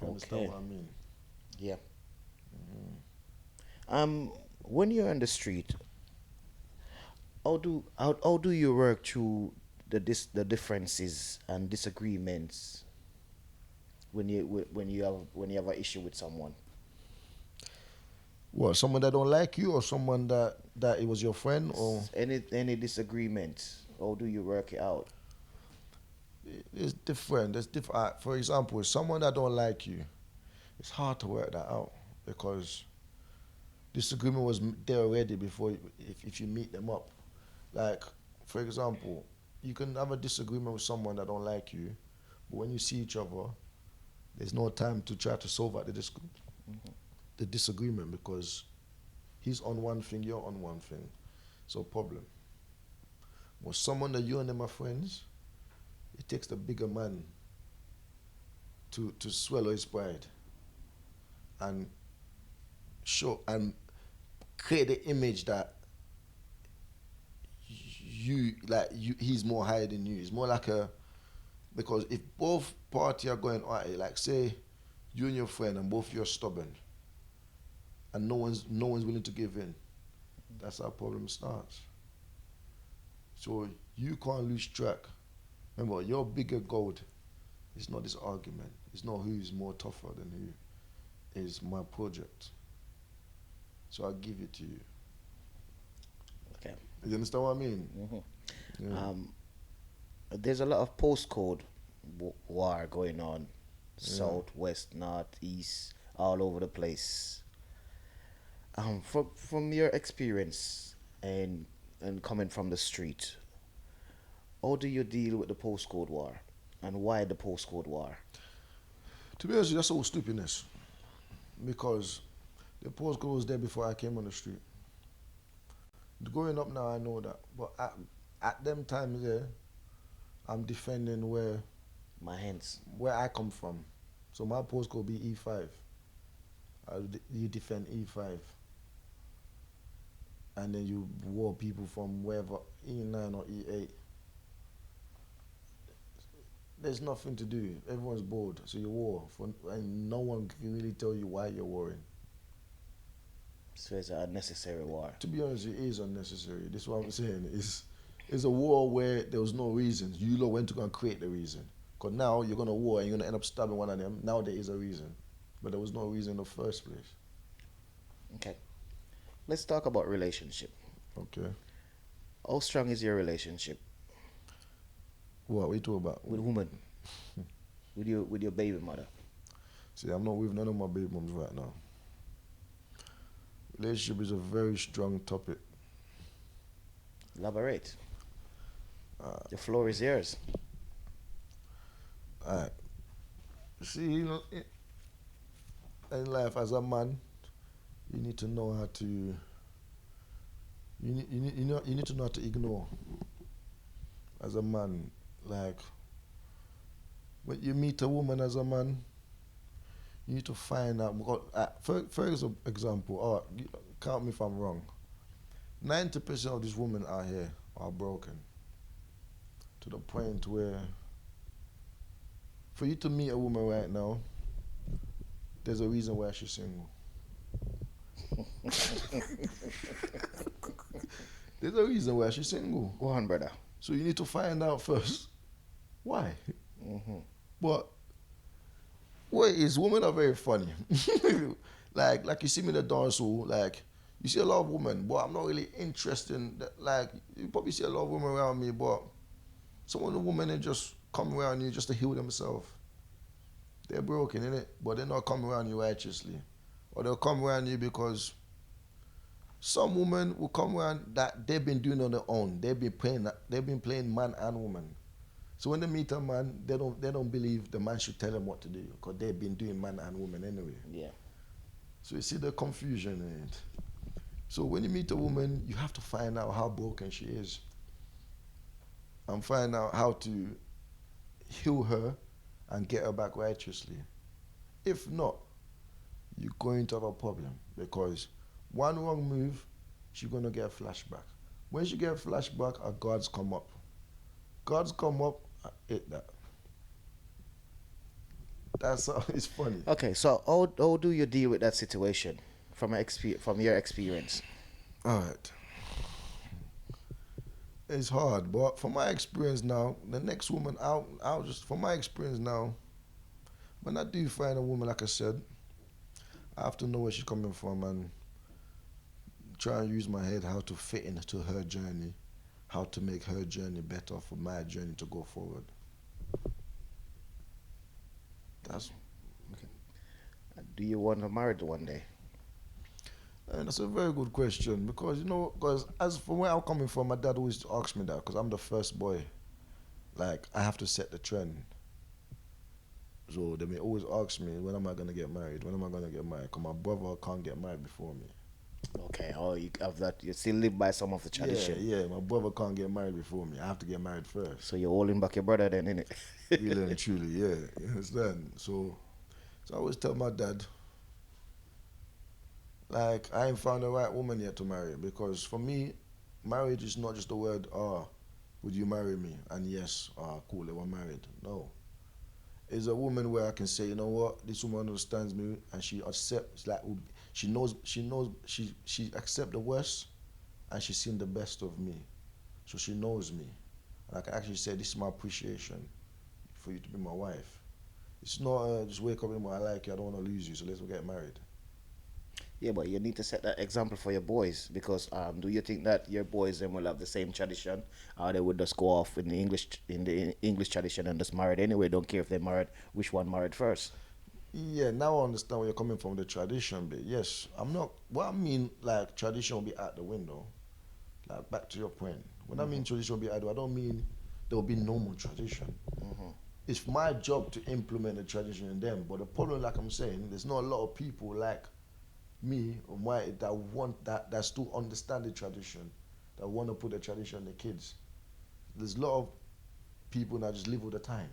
You understand what I mean? Yeah. Mm-hmm. When you're on the street, how do you work through the differences and disagreements when you have an issue with someone? What, someone that don't like you, or someone that it was your friend, or any disagreements? How do you work it out? it's different. For example, someone that don't like you, it's hard to work that out because disagreement was there already before if you meet them up. Like, for example, you can have a disagreement with someone that don't like you, but when you see each other, there's no time to try to solve out the disagreement because he's on one thing, you're on one thing. So problem. But someone that you and them are friends, it takes the bigger man to swallow his pride and show and create the image that he's more higher than you. It's more like because if both parties are going at it, like say you and your friend and both you're stubborn and no one's willing to give in, that's how problem starts. So you can't lose track. Remember, your bigger goal is not this argument. It's not who's more tougher than who. It's my project. So I'll give it to you. Okay. You understand what I mean? Mm-hmm. Yeah. There's a lot of postcode war going on south, west, north, east, all over the place. From your experience and coming from the street, how do you deal with the postcode war, and why the postcode war? To be honest, that's all stupidness. Because the postcode was there before I came on the street. Growing up now, I know that. But at them times there, I'm defending My hands. where I come from. So my postcode be E5. You defend E5. And then you war people from wherever, E9 or E8. There's nothing to do. Everyone's bored, so you war. And no one can really tell you why you're warring. So it's an unnecessary war. To be honest, it is unnecessary. This is what I'm saying. It's a war where there was no reason. You lot went to go and create the reason. Because now you're going to war and you're going to end up stabbing one of them. Now there is a reason. But there was no reason in the first place. Okay. Let's talk about relationship. Okay. How strong is your relationship What are you talking about? with woman? with your baby mother? See, I'm not with none of my baby moms right now. Relationship is a very strong topic. Elaborate. The floor is yours. Alright. See, in life as a man, you need to know how to. You need to know how to ignore. As a man, like when you meet a woman as a man, you need to find out. For example, count me if I'm wrong. 90% of these women out here are broken. To the point where, for you to meet a woman right now, there's a reason why she's single. There's a reason why she's single. Go on, brother. So you need to find out first why. Mm-hmm. But what is, women are very funny. like you see me in the dance hall, like you see a lot of women, but I'm not really interested in that. Like you probably see a lot of women around me, but some of the women they just come around you just to heal themselves. They're broken, innit? But they're not coming around you righteously. Or they'll come around you because some women will come around that they've been doing on their own. They've been playing man and woman. So when they meet a man, they don't believe the man should tell them what to do because they've been doing man and woman anyway. Yeah. So you see the confusion in it. So when you meet a woman, you have to find out how broken she is and find out how to heal her and get her back righteously. If not, you're going to have a problem because one wrong move, she's going to get a flashback. When she gets a flashback, her guards come up. Guards come up, I hate that. That's how it's funny. Okay, so how do you deal with that situation from your experience? All right. It's hard, but from my experience now, the next woman, I'll just, from my experience now, when I do find a woman, like I said, I have to know where she's coming from and try and use my head how to fit into her journey, how to make her journey better for my journey to go forward. That's Okay. Do you want to marry one day? And that's a very good question because, as from where I'm coming from, my dad always asks me that because I'm the first boy. Like, I have to set the trend. So they may always ask me, when am I going to get married? When am I going to get married? Because my brother can't get married before me. Okay, you have that. You still live by some of the tradition. Yeah, my brother can't get married before me. I have to get married first. So you're holding back your brother then, innit? Really and truly, yeah. You understand? So I always tell my dad, like, I ain't found the right woman yet to marry because for me, marriage is not just a word, would you marry me? And yes, cool, they were married. No. It's a woman where I can say, you know what, this woman understands me and she accepts, like, she accepts the worst and she's seen the best of me. So she knows me. And I can actually say, this is my appreciation for you to be my wife. It's not just wake up and I like you, I don't want to lose you, so let's get married. Yeah, but you need to set that example for your boys because do you think that your boys then will have the same tradition, or they would just go off in the English tradition and just married anyway? Don't care if they're married. Which one married first? Yeah, now I understand where you're coming from, the tradition bit. Yes, I'm not. What I mean, like, tradition will be out the window. Like, back to your point. When I mean tradition will be out, I don't mean there will be no more tradition. It's my job to implement the tradition in them. But the problem, like I'm saying, there's not a lot of people like me or my that want that still understand the tradition, that want to put the tradition on the kids. There's a lot of people that just live with the time,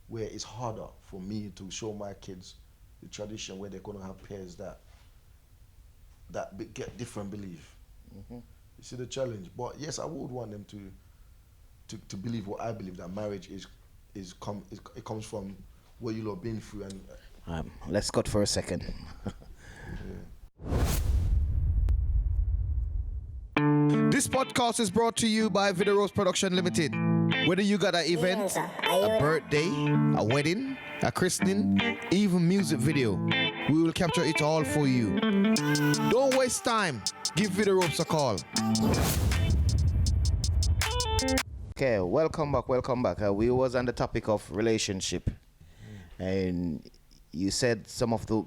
where it's harder for me to show my kids the tradition where they're gonna have pairs that get different belief. You see the challenge. But yes, I would want them to believe what I believe, that marriage it comes from what you lot been through. And Let's cut for a second. This podcast is brought to you by Video Rose Production Limited. Whether you got an event, a birthday, a wedding, a christening, even music video, we will capture it all for you. Don't waste time. Give Video Ropes a call. Okay, welcome back. We was on the topic of relationship, and you said some of the,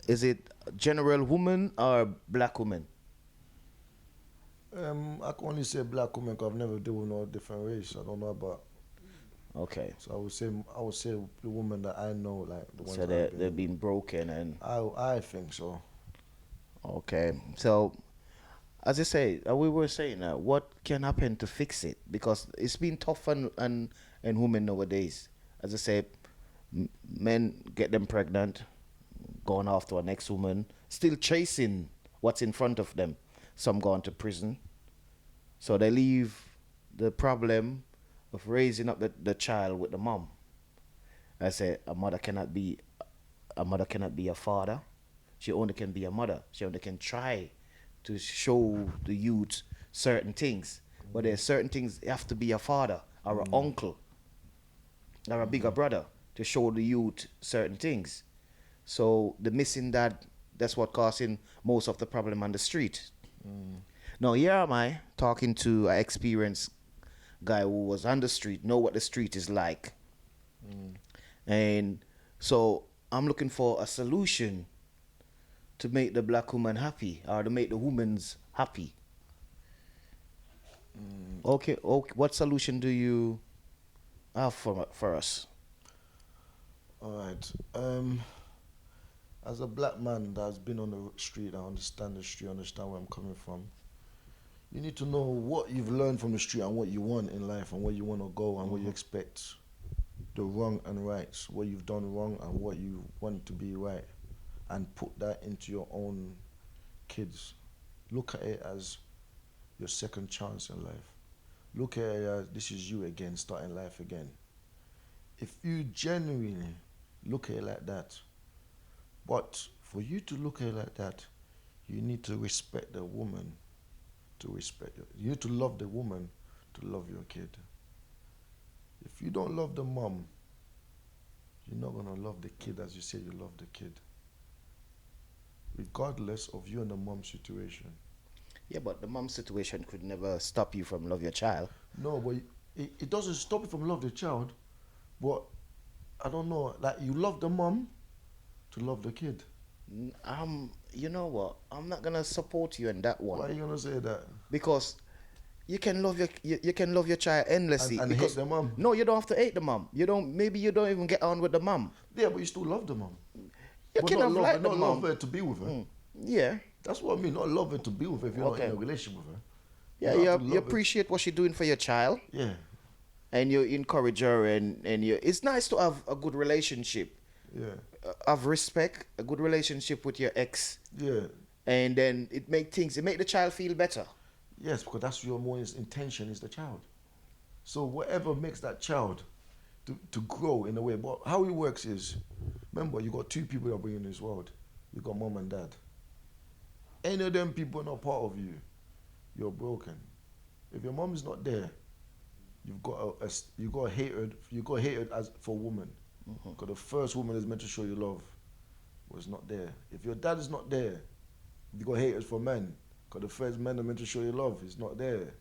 is it general woman or black woman? I can only say black women because I've never dealt with no different race. I don't know about. Okay. So I would say the woman that I know, like the ones So they've been broken, and I think so. okay. So as I say, we were saying what can happen to fix it, because it's been tough on women nowadays. As I say, men get them pregnant, going after a next woman, still chasing what's in front of them. Some gone to prison. So they leave the problem of raising up the child with the mom. I say a mother cannot be a father. She only can be a mother. She only can try to show the youth certain things. But there's certain things you have to be a father or an uncle or a bigger brother to show the youth certain things. So the missing that's what causing most of the problem on the street. Now here am I talking to an experienced guy who was on the street, know what the street is like. And so I'm looking for a solution to make the black woman happy, or to make the women's happy. Okay, what solution do you have for us? All right. As a black man that's been on the street, I understand the street, understand where I'm coming from. You need to know what you've learned from the street and what you want in life and where you want to go and what you expect. The wrong and rights, what you've done wrong and what you want to be right. And put that into your own kids. Look at it as your second chance in life. Look at it as this is you again, starting life again. If you genuinely look at it like that, but for you to look at it like that, you need to respect the woman to respect you. You need to love the woman to love your kid. If you don't love the mom, you're not going to love the kid as you say you love the kid. Regardless of you and the mom's situation. Yeah, but the mom situation could never stop you from love your child. No, but it doesn't stop you from love the child. But I don't know, like you love the mom to love the kid. You know what? I'm not gonna support you in that one. Why are you gonna say that? Because you can love your child endlessly. And because, hate the mom. No, you don't have to hate the mom. Maybe you don't even get on with the mom. Yeah, but you still love the mom. You But can have like the not mom. love her to be with her. Yeah. That's what I mean. Not love her to be with her if you're not in a relationship with her. Yeah, have to you love her. appreciate what she's doing for your child. Yeah. And you encourage her, and it's nice to have a good relationship. Yeah. Have respect, a good relationship with your ex. Yeah. And then it make the child feel better. Yes, because that's your more intention is the child. So whatever makes that child to grow in a way. But how it works is, remember, you got two people that are bringing this world. You got mom and dad. Any of them people not part of you, you're broken. If your mom is not there, you've got hatred as for woman. Because the first woman is meant to show you love. but it's not there. If your dad is not there, you got haters for men. Because the first men are meant to show you love. It's not there.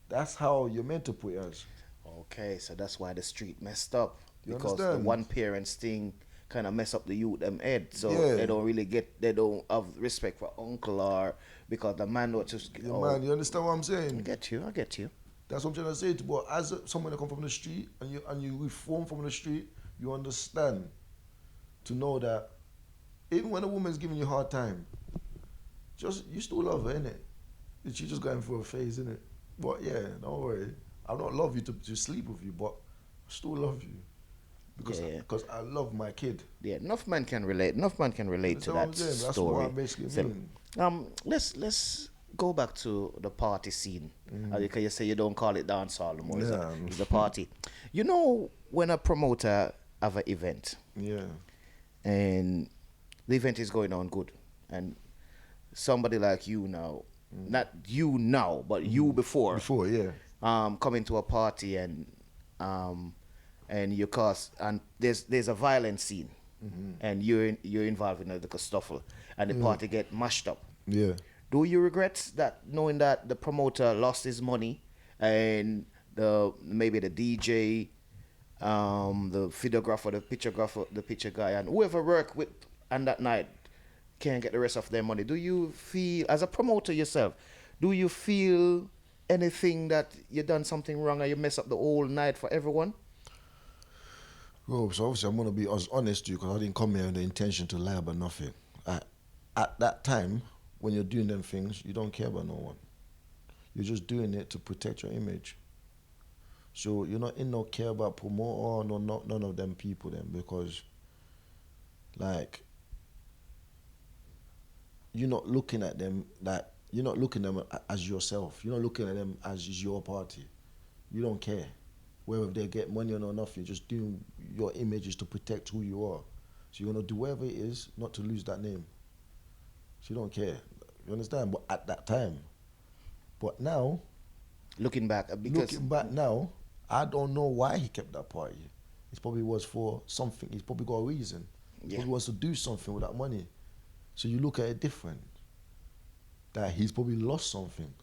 That's how you're meant to put it as. Okay, so that's why the street messed up. You because understand? the one parents thing kind of mess up the youth them head. So Yeah. they don't have respect for uncle or because the man don't just. Yeah, man, you understand what I'm I saying? get you. That's what I'm trying to say. But as someone that come from the street and you reform from the street, you understand to know that even when a woman's giving you a hard time, you still love her, innit? She's just going through a phase, innit? But yeah, don't worry. I don't love you to sleep with you, but I still love you. Because I love my kid. Yeah, enough man can relate. Enough man can relate to that That's story. what I basically mean. Let's go back to the party scene. Because you say you don't call it dancehall no more. Yeah. It's a party. You know when a promoter have an event Yeah. and the event is going on good, and somebody like you now, not you now, but you before, Yeah. come into a party and you cause and there's a violent scene, and you're involved in the scuffle, and the party get mashed up. Yeah. Do you regret that, knowing that the promoter lost his money and maybe the DJ, the videographer, the picture guy, and whoever worked with on that night can't get the rest of their money? Do you feel, as a promoter yourself, do you feel anything that you done something wrong and you mess up the whole night for everyone? Well, so obviously I'm going to be as honest to you because I didn't come here with the intention to lie about nothing. At that time, when you're doing them things, you don't care about no one. You're just doing it to protect your image. So you're not in no care about promoter or none of them people then, because like you're not looking at them as yourself. You're not looking at them as is your party. You don't care whether they get money or nothing. You're just doing your image is to protect who you are. So you're gonna do whatever it is not to lose that name. So you don't care. You understand? But at that time. But now, Looking back now, I don't know why he kept that party. It probably was for something. He's probably got a reason. He probably wants to do something with that money. So you look at it different. That he's probably lost something.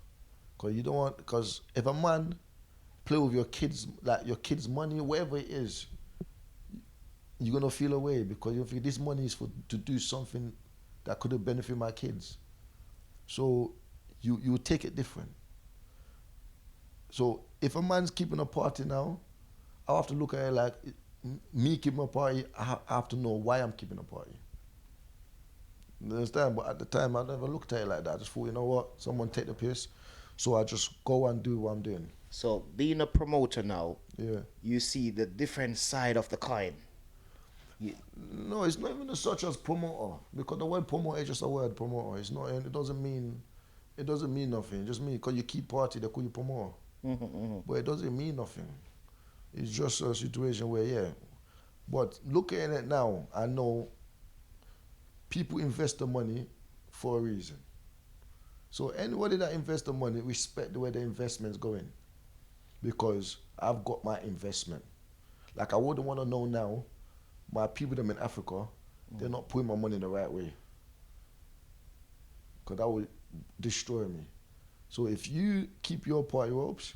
Because if a man play with your kids, like your kids' money, whatever it is, you're gonna feel away because you think this money is to do something that could have benefited my kids. So you take it different. So if a man's keeping a party now, I have to look at it like me keeping a party. I have to know why I'm keeping a party. You understand? But at the time, I never looked at it like that. I just thought, you know what, someone take the piss, so I just go and do what I'm doing. So being a promoter now, Yeah. you see the different side of the coin. No, it's not even as such as promoter, because the word promoter is just a word, promoter. It's not. It doesn't mean nothing. It just means because you keep party, they call you promoter. But it doesn't mean nothing. It's just a situation where, yeah. But looking at it now, I know people invest the money for a reason. So anybody that invests the money, respect the way the investment's going. Because I've got my investment. Like I wouldn't want to know now, my people them in Africa, they're not putting my money in the right way. Because that would destroy me. So if you keep your party ropes,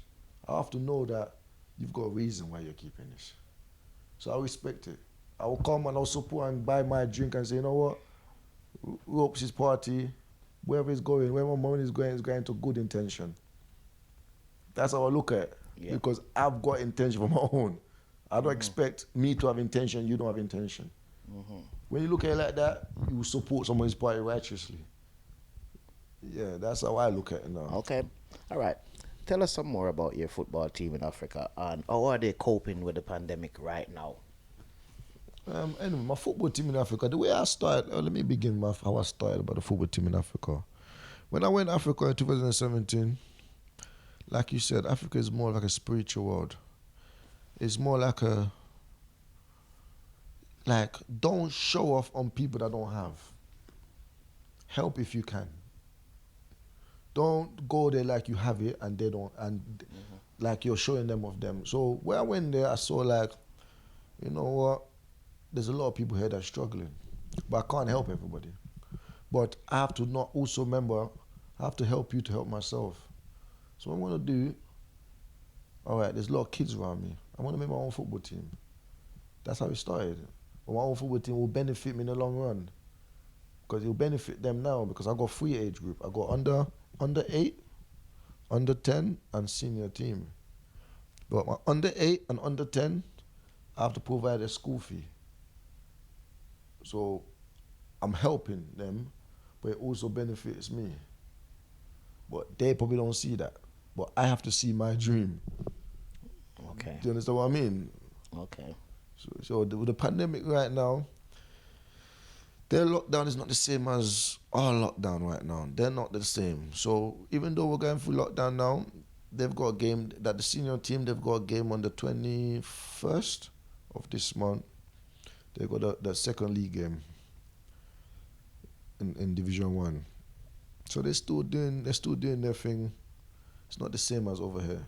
I have to know that you've got a reason why you're keeping this. So I respect it. I will come and I'll support and buy my drink and say, you know what? Ropes is party. Wherever it's going, where my money is going to good intention. That's how I look at it. Yeah. Because I've got intention for my own. I don't expect me to have intention, you don't have intention. When you look at it like that, you will support someone's party righteously. Yeah, that's how I look at it now. Okay. All right. Tell us some more about your football team in Africa and how are they coping with the pandemic right now? Anyway, my football team in Africa, the way I started, let me begin with how I started about the football team in Africa. When I went to Africa in 2017, like you said, Africa is more like a spiritual world. It's more like don't show off on people that don't have. Help if you can. Don't go there like you have it and they don't, and like you're showing them of them. So when I went there, I saw like, you know what, there's a lot of people here that are struggling. But I can't help everybody. But I have to not also remember, I have to help you to help myself. So what I'm going to do, all right, there's a lot of kids around me. I want to make my own football team. That's how it started. But my own football team will benefit me in the long run. Because it will benefit them now because I got 3 age group. I got under 8, under 10, and senior team. But my under 8 and under 10, I have to provide a school fee. So I'm helping them, but it also benefits me. But they probably don't see that. But I have to see my dream. Okay. Do you understand what I mean? Okay. So with the pandemic right now, their lockdown is not the same as our lockdown right now. They're not the same. So even though we're going through lockdown now, they've got a game, that the senior team, they've got a game on the 21st of this month. They've got the second league game in Division 1. So they're still doing their thing. It's not the same as over here.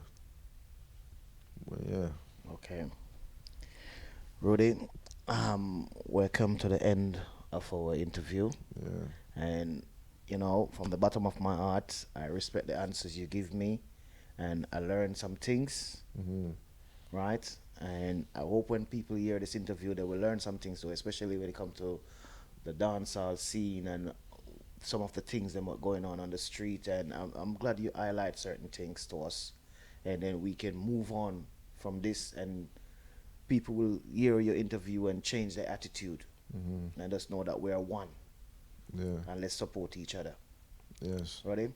But yeah. Okay. Roadie, welcome to the end of our interview. Yeah. And, you know, from the bottom of my heart, I respect the answers you give me. And I learned some things, right? And I hope when people hear this interview, they will learn some things too, especially when it comes to the dancehall scene and some of the things that are going on the street. And I'm glad you highlight certain things to us. And then we can move on from this and people will hear your interview and change their attitude. And just know that we are one. Yeah. And let's support each other. Yes. Ready?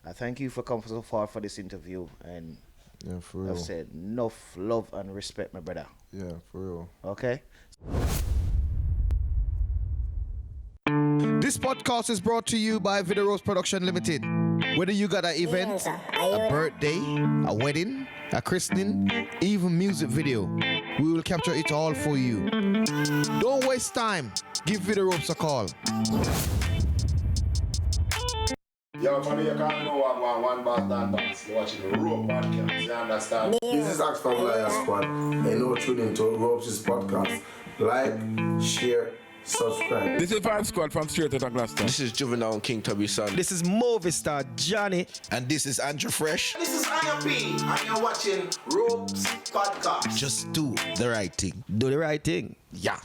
I thank you for coming so far for this interview. And Yeah, for real. I've said enough love and respect, my brother. Yeah, for real. Okay? This podcast is brought to you by Video Rose Production Limited. Whether you got an event, a birthday, a wedding, a christening, even music video, we will capture it all for you. Don't waste time. Give Video Ropes a call. Yo, man, you can't know what one boss done boss. You're watching the Rope Podcast, you understand? This is Axe from Lion Squad, and you're tuning into Ropes' podcast. Like, share, subscribe. This is Vibe Squad from Straight Outta Gloucester. This is Juvenile and King Tubby's son. This is Movie Star Johnny. And this is Andrew Fresh. This is IMP, and you're watching Ropes podcast. Just do the right thing. Do the right thing. Yeah.